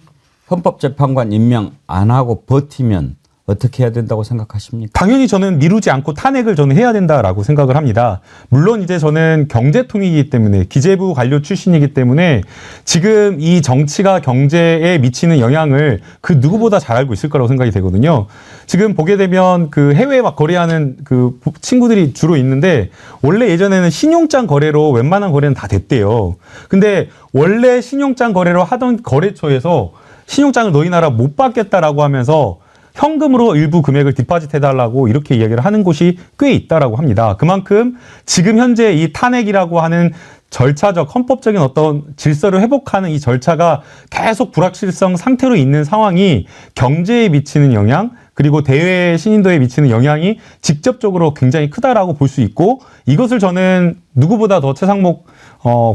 헌법재판관 임명 안 하고 버티면 어떻게 해야 된다고 생각하십니까? 당연히 저는 미루지 않고 탄핵을 저는 해야 된다라고 생각을 합니다. 물론 이제 저는 경제통이기 때문에 기재부 관료 출신이기 때문에 지금 이 정치가 경제에 미치는 영향을 그 누구보다 잘 알고 있을 거라고 생각이 되거든요. 지금 보게 되면 그 해외 막 거래하는 그 친구들이 주로 있는데 원래 예전에는 신용장 거래로 웬만한 거래는 다 됐대요. 근데 원래 신용장 거래로 하던 거래처에서 신용장을 너희 나라 못 받겠다라고 하면서 현금으로 일부 금액을 디파짓 해달라고 이렇게 이야기를 하는 곳이 꽤 있다라고 합니다. 그만큼 지금 현재 이 탄핵이라고 하는 절차적 헌법적인 어떤 질서를 회복하는 이 절차가 계속 불확실성 상태로 있는 상황이 경제에 미치는 영향 그리고 대외 신인도에 미치는 영향이 직접적으로 굉장히 크다라고 볼 수 있고 이것을 저는 누구보다 더 최상목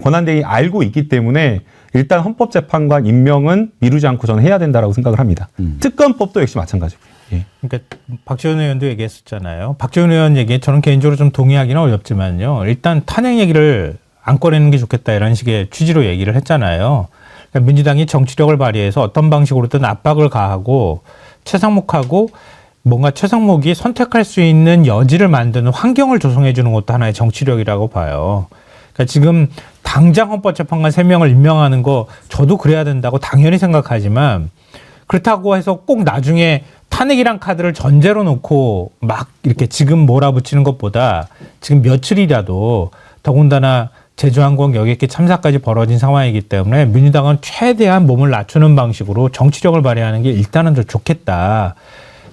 권한대행이 알고 있기 때문에 일단 헌법재판관 임명은 미루지 않고 저는 해야 된다라고 생각을 합니다. 특검법도 역시 마찬가지고요. 그러니까 박지원 의원도 얘기했었잖아요. 박지원 의원 얘기에 저는 개인적으로 좀 동의하기는 어렵지만요. 일단 탄핵 얘기를 안 꺼내는 게 좋겠다 이런 식의 취지로 얘기를 했잖아요. 그러니까 민주당이 정치력을 발휘해서 어떤 방식으로든 압박을 가하고 최상목하고 뭔가 최상목이 선택할 수 있는 여지를 만드는 환경을 조성해 주는 것도 하나의 정치력이라고 봐요. 그러니까 지금 당장 헌법재판관 3명을 임명하는 거 저도 그래야 된다고 당연히 생각하지만 그렇다고 해서 꼭 나중에 탄핵이란 카드를 전제로 놓고 막 이렇게 지금 몰아붙이는 것보다 지금 며칠이라도 더군다나 제주항공 여객기 참사까지 벌어진 상황이기 때문에 민주당은 최대한 몸을 낮추는 방식으로 정치력을 발휘하는 게 일단은 좀 좋겠다.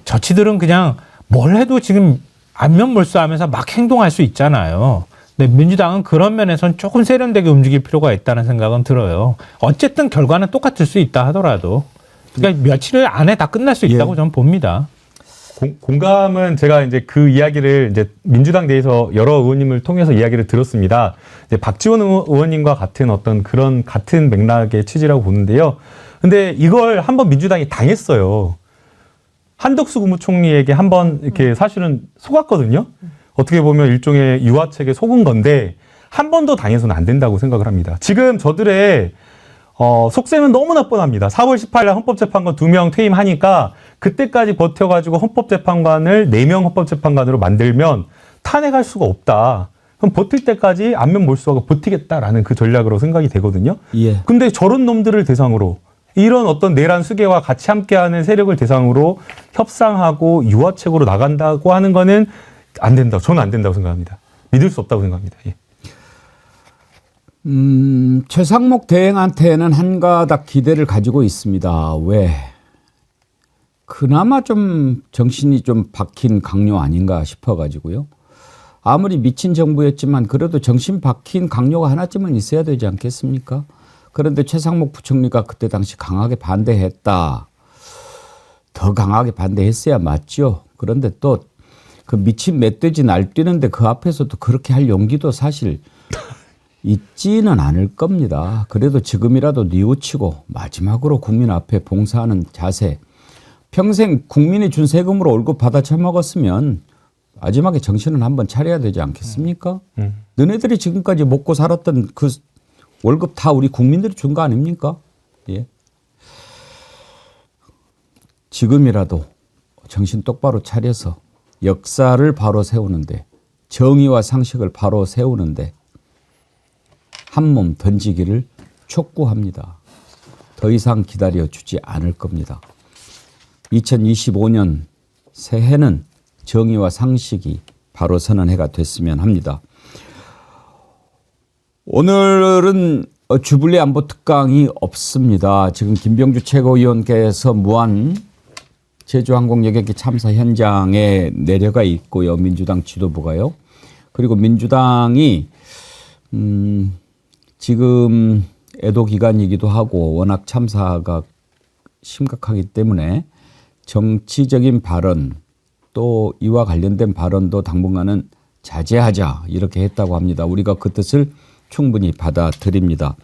저치들은 그냥 뭘 해도 지금 안면몰수하면서 막 행동할 수 있잖아요. 근데 민주당은 그런 면에서는 조금 세련되게 움직일 필요가 있다는 생각은 들어요. 어쨌든 결과는 똑같을 수 있다 하더라도. 그러니까 며칠 안에 다 끝날 수 있다고 저는 봅니다. 공감은 제가 이제 그 이야기를 이제 민주당 내에서 여러 의원님을 통해서 이야기를 들었습니다. 이제 박지원 의원님과 같은 어떤 그런 같은 맥락의 취지라고 보는데요. 근데 이걸 한번 민주당이 당했어요. 한덕수 국무총리에게 한번 이렇게 사실은 속았거든요. 어떻게 보면 일종의 유화책에 속은 건데 한 번 더 당해서는 안 된다고 생각을 합니다. 지금 저들의 속셈은 너무나 뻔합니다. 4월 18일 헌법재판관 2명 퇴임하니까 그때까지 버텨가지고 헌법재판관을 4명 헌법재판관으로 만들면 탄핵할 수가 없다. 그럼 버틸 때까지 안면 몰수하고 버티겠다라는 그 전략으로 생각이 되거든요. 예. 근데 저런 놈들을 대상으로 이런 어떤 내란 수계와 같이 함께하는 세력을 대상으로 협상하고 유화책으로 나간다고 하는 거는 안 된다. 저는 안 된다고 생각합니다. 믿을 수 없다고 생각합니다. 예. 최상목 대행한테는 한가닥 기대를 가지고 있습니다. 왜? 그나마 좀 정신이 좀 박힌 강요 아닌가 싶어가지고요. 아무리 미친 정부였지만 그래도 정신 박힌 강요가 하나쯤은 있어야 되지 않겠습니까? 그런데 최상목 부총리가 그때 당시 강하게 반대했다. 더 강하게 반대했어야 맞죠. 그런데 또 그 미친 멧돼지 날뛰는데 그 앞에서도 그렇게 할 용기도 사실 있지는 않을 겁니다. 그래도 지금이라도 뉘우치고 마지막으로 국민 앞에 봉사하는 자세. 평생 국민이 준 세금으로 월급 받아 처먹었으면 마지막에 정신은 한번 차려야 되지 않겠습니까? 너네들이 지금까지 먹고 살았던 그 월급 다 우리 국민들이 준 거 아닙니까? 예. 지금이라도 정신 똑바로 차려서 역사를 바로 세우는데 정의와 상식을 바로 세우는데 한 몸 던지기를 촉구합니다. 더 이상 기다려주지 않을 겁니다. 2025년 새해는 정의와 상식이 바로 서는 해가 됐으면 합니다. 오늘은 주불리 안보 특강이 없습니다. 지금 김병주 최고위원께서 무한 제주항공 여객기 참사 현장에 내려가 있고요. 민주당 지도부가요. 그리고 민주당이 지금 애도 기간이기도 하고 워낙 참사가 심각하기 때문에 정치적인 발언 또 이와 관련된 발언도 당분간은 자제하자 이렇게 했다고 합니다. 우리가 그 뜻을 충분히 받아들입니다.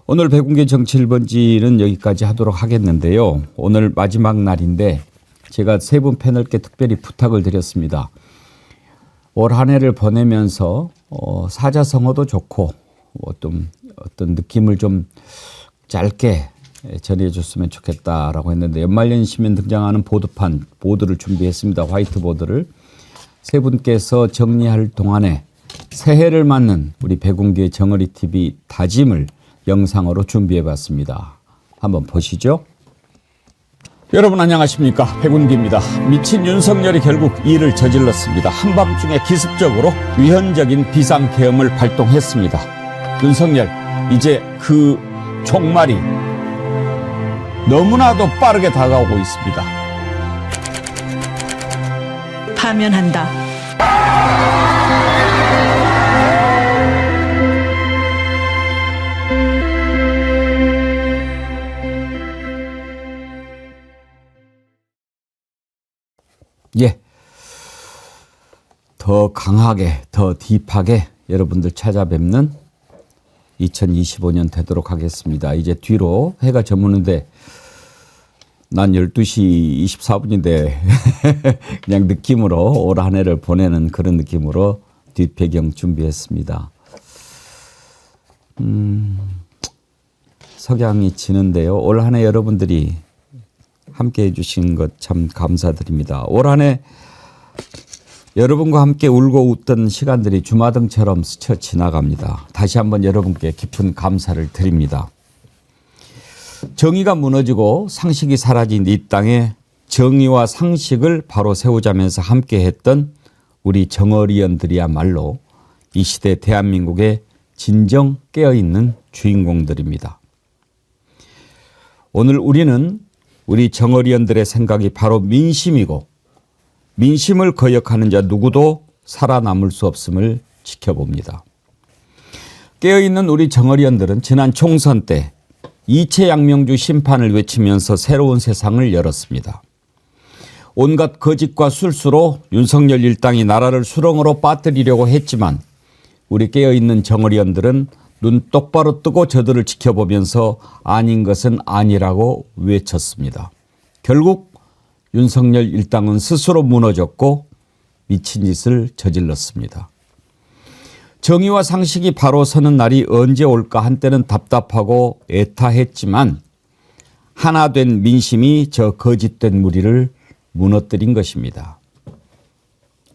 오늘 백운기 정치 1번지는 여기까지 하도록 하겠는데요. 오늘 마지막 날인데 제가 세 분 패널께 특별히 부탁을 드렸습니다. 올 한 해를 보내면서 사자성어도 좋고 어떤 느낌을 좀 짧게 전해줬으면 좋겠다라고 했는데 연말연시면 등장하는 보드를 준비했습니다. 화이트보드를. 세 분께서 정리할 동안에 새해를 맞는 우리 백운기의 정어리TV 다짐을 영상으로 준비해봤습니다. 한번 보시죠. 여러분 안녕하십니까. 백운기입니다. 미친 윤석열이 결국 일을 저질렀습니다. 한밤중에 기습적으로 위헌적인 비상계엄을 발동했습니다. 윤석열 이제 그 종말이 너무나도 빠르게 다가오고 있습니다. 파면한다. 예. 더 강하게, 더 딥하게 여러분들 찾아뵙는 2025년 되도록 하겠습니다. 이제 뒤로 해가 저무는데 난 12시 24분인데 그냥 느낌으로 올 한 해를 보내는 그런 느낌으로 뒷배경 준비했습니다. 석양이 지는데요. 올 한 해 여러분들이 함께해 주신 것 참 감사드립니다. 올 한 해 여러분과 함께 울고 웃던 시간들이 주마등처럼 스쳐 지나갑니다. 다시 한번 여러분께 깊은 감사를 드립니다. 정의가 무너지고 상식이 사라진 이 땅에 정의와 상식을 바로 세우자면서 함께했던 우리 정어리언들이야말로 이 시대 대한민국의 진정 깨어있는 주인공들입니다. 오늘 우리는 우리 정어리언들의 생각이 바로 민심이고 민심을 거역하는 자 누구도 살아남을 수 없음을 지켜봅니다. 깨어있는 우리 정어리언들은 지난 총선 때 이채양명주 심판을 외치면서 새로운 세상을 열었습니다. 온갖 거짓과 술수로 윤석열 일당이 나라를 수렁으로 빠뜨리려고 했지만 우리 깨어있는 정어리언들은 눈 똑바로 뜨고 저들을 지켜보면서 아닌 것은 아니라고 외쳤습니다. 결국 윤석열 일당은 스스로 무너졌고 미친 짓을 저질렀습니다. 정의와 상식이 바로 서는 날이 언제 올까 한때는 답답하고 애타했지만 하나 된 민심이 저 거짓된 무리를 무너뜨린 것입니다.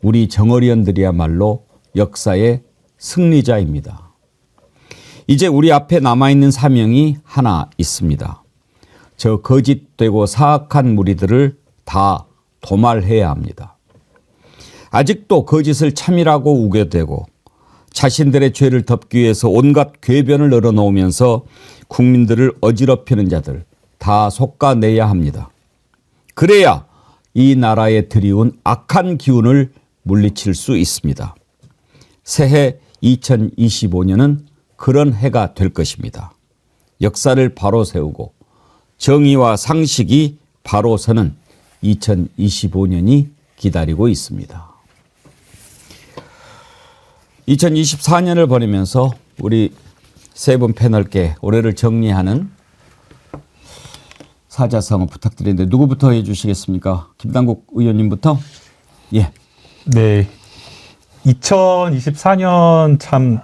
우리 정어리언들이야말로 역사의 승리자입니다. 이제 우리 앞에 남아있는 사명이 하나 있습니다. 저 거짓되고 사악한 무리들을 다 도말해야 합니다. 아직도 거짓을 참이라고 우겨대고 자신들의 죄를 덮기 위해서 온갖 궤변을 늘어놓으면서 국민들을 어지럽히는 자들 다 솎아내야 합니다. 그래야 이 나라에 들이온 악한 기운을 물리칠 수 있습니다. 새해 2025년은 그런 해가 될 것입니다. 역사를 바로 세우고 정의와 상식이 바로 서는 2025년이 기다리고 있습니다. 2024년을 보내면서 우리 세 분 패널께 올해를 정리하는 사자성어 부탁드리는데 누구부터 해주시겠습니까? 김남국 의원님부터. 예. 네. 2024년 참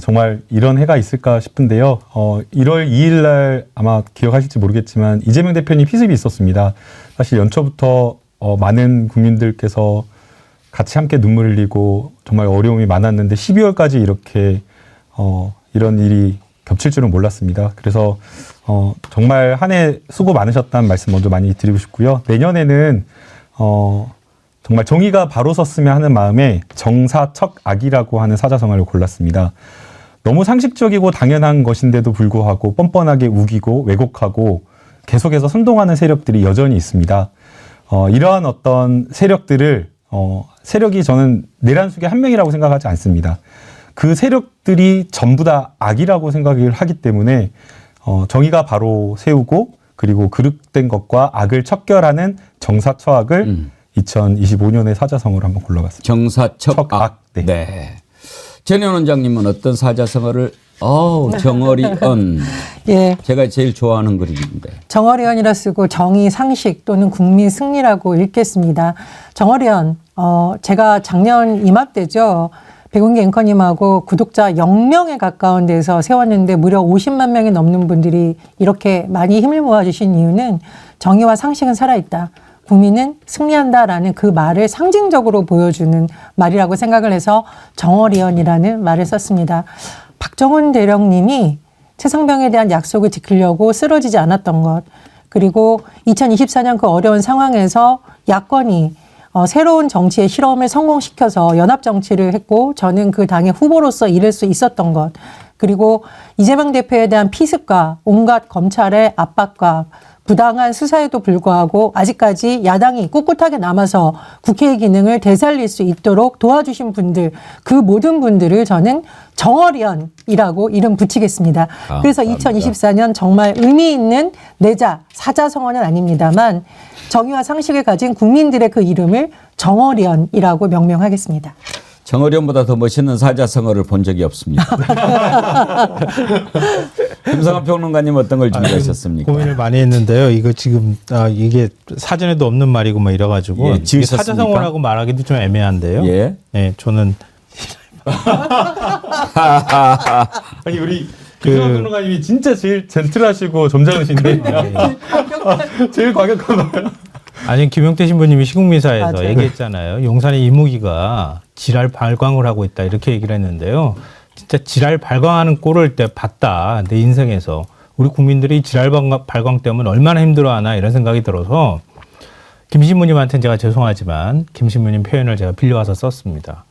정말 이런 해가 있을까 싶은데요. 1월 2일 날 아마 기억하실지 모르겠지만 이재명 대표님 희습이 있었습니다. 사실 연초부터 많은 국민들께서 같이 함께 눈물을 흘리고 정말 어려움이 많았는데 12월까지 이렇게 이런 일이 겹칠 줄은 몰랐습니다. 그래서 정말 한 해 수고 많으셨다는 말씀 먼저 많이 드리고 싶고요. 내년에는 정말 정의가 바로 섰으면 하는 마음에 정사척악이라고 하는 사자성어를 골랐습니다. 너무 상식적이고 당연한 것인데도 불구하고 뻔뻔하게 우기고 왜곡하고 계속해서 선동하는 세력들이 여전히 있습니다. 이러한 어떤 세력들을 세력이 저는 내란숙의 한 명이라고 생각하지 않습니다. 그 세력들이 전부 다 악이라고 생각을 하기 때문에 정의가 바로 세우고 그리고 그릇된 것과 악을 척결하는 정사처악을 2025년의 사자성어를 한번 골라봤습니다. 정사척악. 네. 네. 전현 원장님은 어떤 사자성어를 정어리언. 예. 제가 제일 좋아하는 그림인데. 정어리언이라 쓰고 정의, 상식 또는 국민 승리라고 읽겠습니다. 정어리언, 제가 작년 이맘때죠. 백운기 앵커님하고 구독자 0명에 가까운 데서 세웠는데 무려 50만 명이 넘는 분들이 이렇게 많이 힘을 모아주신 이유는 정의와 상식은 살아있다. 국민은 승리한다라는 그 말을 상징적으로 보여주는 말이라고 생각을 해서 정어리언이라는 말을 썼습니다. 박정훈 대령님이 최상병에 대한 약속을 지키려고 쓰러지지 않았던 것, 그리고 2024년 그 어려운 상황에서 야권이 새로운 정치의 실험을 성공시켜서 연합정치를 했고 저는 그 당의 후보로서 이룰 수 있었던 것, 그리고 이재명 대표에 대한 피습과 온갖 검찰의 압박과 부당한 수사에도 불구하고 아직까지 야당이 꿋꿋하게 남아서 국회의 기능을 되살릴 수 있도록 도와주신 분들, 그 모든 분들을 저는 정어리언이라고 이름 붙이겠습니다. 그래서 2024년 정말 의미 있는 내자, 사자성어는 아닙니다만 정의와 상식을 가진 국민들의 그 이름을 정어리언이라고 명명하겠습니다. 정어리언보다 더 멋있는 사자성어를 본 적이 없습니다. 김성환 평론가님 어떤 걸 준비하셨습니까? 고민을 많이 했는데요. 이거 지금 이게 사전에도 없는 말이고 막 이래가지고 예, 이게 사자성어라고 말하기도 좀 애매한데요. 예. 네, 저는 아니 우리 김성환 평론가님이 진짜 제일 젠틀하시고 점잖으신데 제일 과격한 거예요. 아니 김용태 신부님이 시국미사에서 맞아요. 얘기했잖아요. 용산의 이무기가 지랄 발광을 하고 있다 이렇게 얘기를 했는데요. 진짜 지랄 발광하는 꼴을 때 봤다. 내 인생에서 우리 국민들이 지랄 발광 때문에 얼마나 힘들어하나 이런 생각이 들어서 김 신부님한테는 제가 죄송하지만 김 신부님 표현을 제가 빌려와서 썼습니다.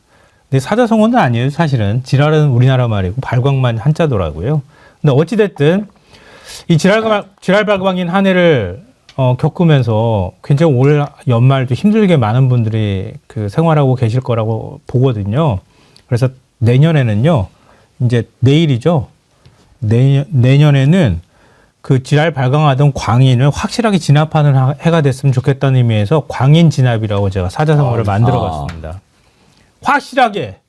근데 사자성어는 아니에요. 사실은 지랄은 우리나라 말이고 발광만 한자더라고요. 근데 어찌됐든 이 지랄 발광인 한 해를 겪으면서 굉장히 올 연말도 힘들게 많은 분들이 그 생활하고 계실 거라고 보거든요. 그래서 내년에는요, 이제 내일이죠. 내년에는 그 지랄 발광하던 광인을 확실하게 진압하는 해가 됐으면 좋겠다는 의미에서 광인 진압이라고 제가 사자성어를 만들어 봤습니다. 확실하게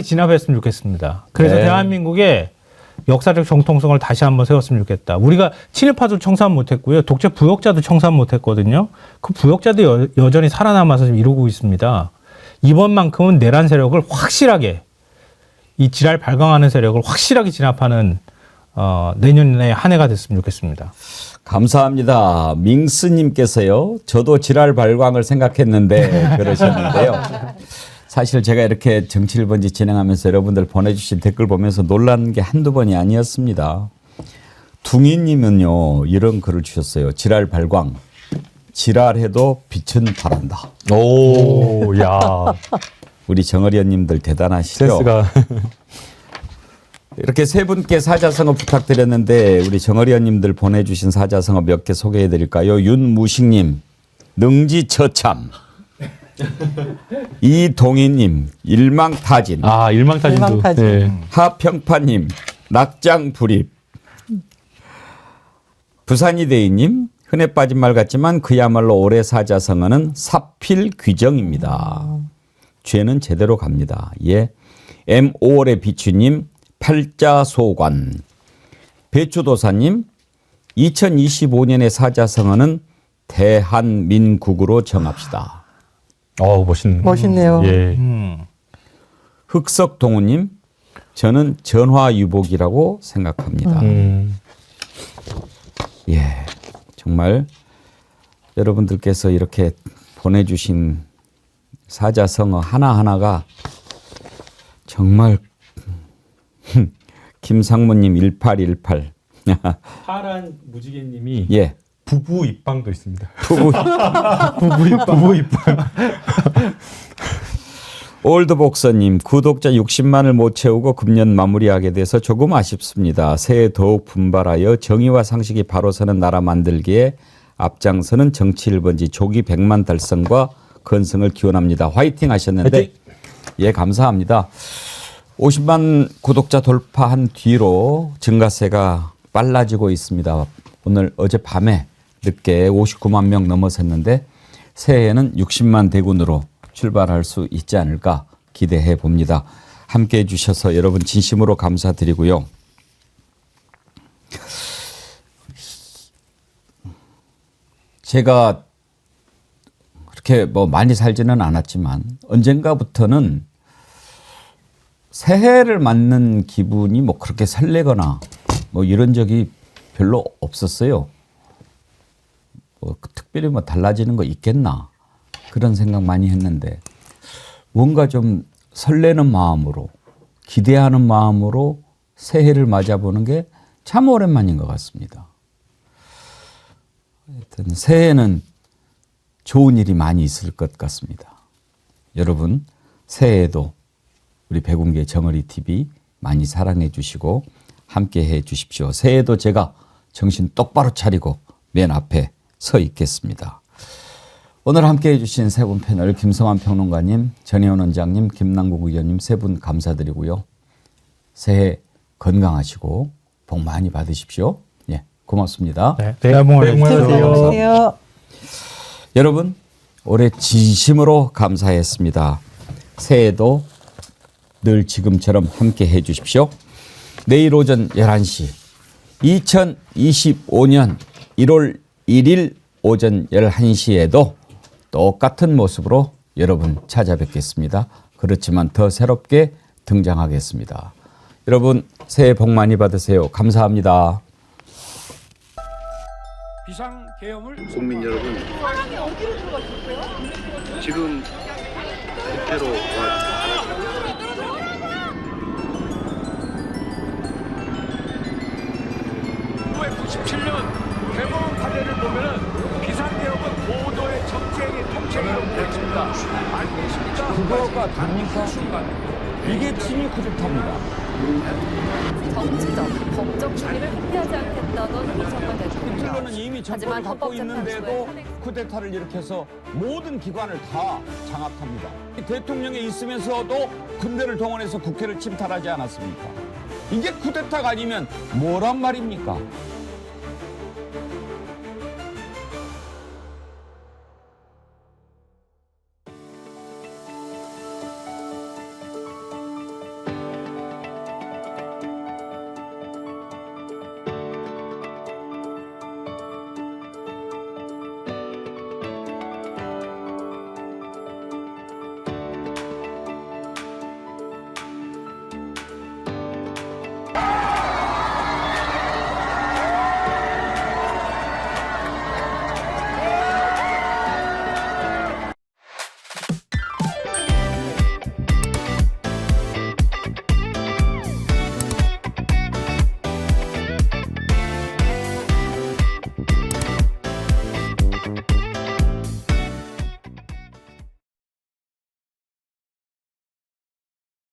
진압했으면 좋겠습니다. 그래서 대한민국의 역사적 정통성을 다시 한번 세웠으면 좋겠다. 우리가 친일파도 청산 못했고요. 독재 부역자도 청산 못했거든요. 그 부역자도 여전히 살아남아서 지금 이루고 있습니다. 이번만큼은 내란 세력을 확실하게 이 지랄 발광하는 세력을 확실하게 진압하는 내년에 한 해가 됐으면 좋겠습니다. 감사합니다. 민스님께서요. 저도 지랄 발광을 생각했는데 그러셨는데요. 사실 제가 이렇게 정치 1번지 진행하면서 여러분들 보내주신 댓글 보면서 놀란 게 한두 번이 아니었습니다. 둥이님은요. 이런 글을 주셨어요. 지랄 발광. 지랄해도 빛은 바란다. 오, 야. 우리 정어리언님들 대단하시죠? 센스가. 이렇게 세 분께 사자성어 부탁드렸는데 우리 정어리언님들 보내주신 사자성어 몇 개 소개해 드릴까요? 윤무식님, 능지처참. 이동희님, 일망타진. 아, 일망타진도. 일망타진. 네. 하평파님, 낙장불입. 부산이대희님, 흔해 빠진 말 같지만 그야말로 올해 사자성어는 사필귀정입니다. 죄는 제대로 갑니다. 예. M5월의 비추님, 팔자소관. 배추도사님, 2025년의 사자성어는 대한민국으로 정합시다. 멋있네요. 예. 흑석동우님, 저는 전화유복이라고 생각합니다. 예, 정말 여러분들께서 이렇게 보내주신 사자성어 하나하나가 정말 김상무님 1818. 파란 무지개님이 예. 부부 입방도 있습니다. 부부 입방. 올드복서님, 구독자 60만을 못 채우고 금년 마무리하게 돼서 조금 아쉽습니다. 새해 더욱 분발하여 정의와 상식이 바로 서는 나라 만들기에 앞장서는 정치 1번지 조기 100만 달성과 건승을 기원합니다. 화이팅 하셨는데 화이팅! 예, 감사합니다. 50만 구독자 돌파한 뒤로 증가세가 빨라지고 있습니다. 오늘 어젯밤에 늦게 59만 명 넘어섰는데 새해에는 60만 대군으로 출발할 수 있지 않을까 기대해 봅니다. 함께해 주셔서 여러분 진심으로 감사드리고요. 제가 그렇게 뭐 많이 살지는 않았지만 언젠가부터는 새해를 맞는 기분이 뭐 그렇게 설레거나 뭐 이런 적이 별로 없었어요. 뭐 특별히 뭐 달라지는 거 있겠나 그런 생각 많이 했는데 뭔가 좀 설레는 마음으로 기대하는 마음으로 새해를 맞아보는 게 참 오랜만인 것 같습니다. 하여튼 새해에는 좋은 일이 많이 있을 것 같습니다. 여러분 새해에도 우리 백운계 정어리 TV 많이 사랑해 주시고 함께 해 주십시오. 새해에도 제가 정신 똑바로 차리고 맨 앞에 서 있겠습니다. 오늘 함께 해주신 세 분 패널 김성환 평론가님, 전혜원 원장님, 김남국 의원님 세 분 감사드리고요. 새해 건강하시고 복 많이 받으십시오. 예, 고맙습니다. 네, 새해 복 많이 안녕하세요. 여러분 올해 진심으로 감사했습니다. 새해도 늘 지금처럼 함께 해 주십시오. 내일 오전 11시 2025년 1월 1일 오전 11시에도 똑같은 모습으로 여러분 찾아뵙겠습니다. 그렇지만 더 새롭게 등장하겠습니다. 여러분 새해 복 많이 받으세요. 감사합니다. 국민 여러분, 지금 국회로 와. 1997년 대법원 판례를 보면은 비상개혁은 모두의 정치행위 통째로 됐습니다. 알고 계십니까? 그거가 답니까? 이게 친위 쿠데타입니다. 정치적, 법적 중의를 회피하지 않겠다던 윤석열 대통령. 히틀러는 이미 정권을 갖고 있는데도 쿠데타를 일으켜서 모든 기관을 다 장악합니다. 대통령에 있으면서도 군대를 동원해서 국회를 침탈하지 않았습니까? 이게 쿠데타가 아니면 뭐란 말입니까?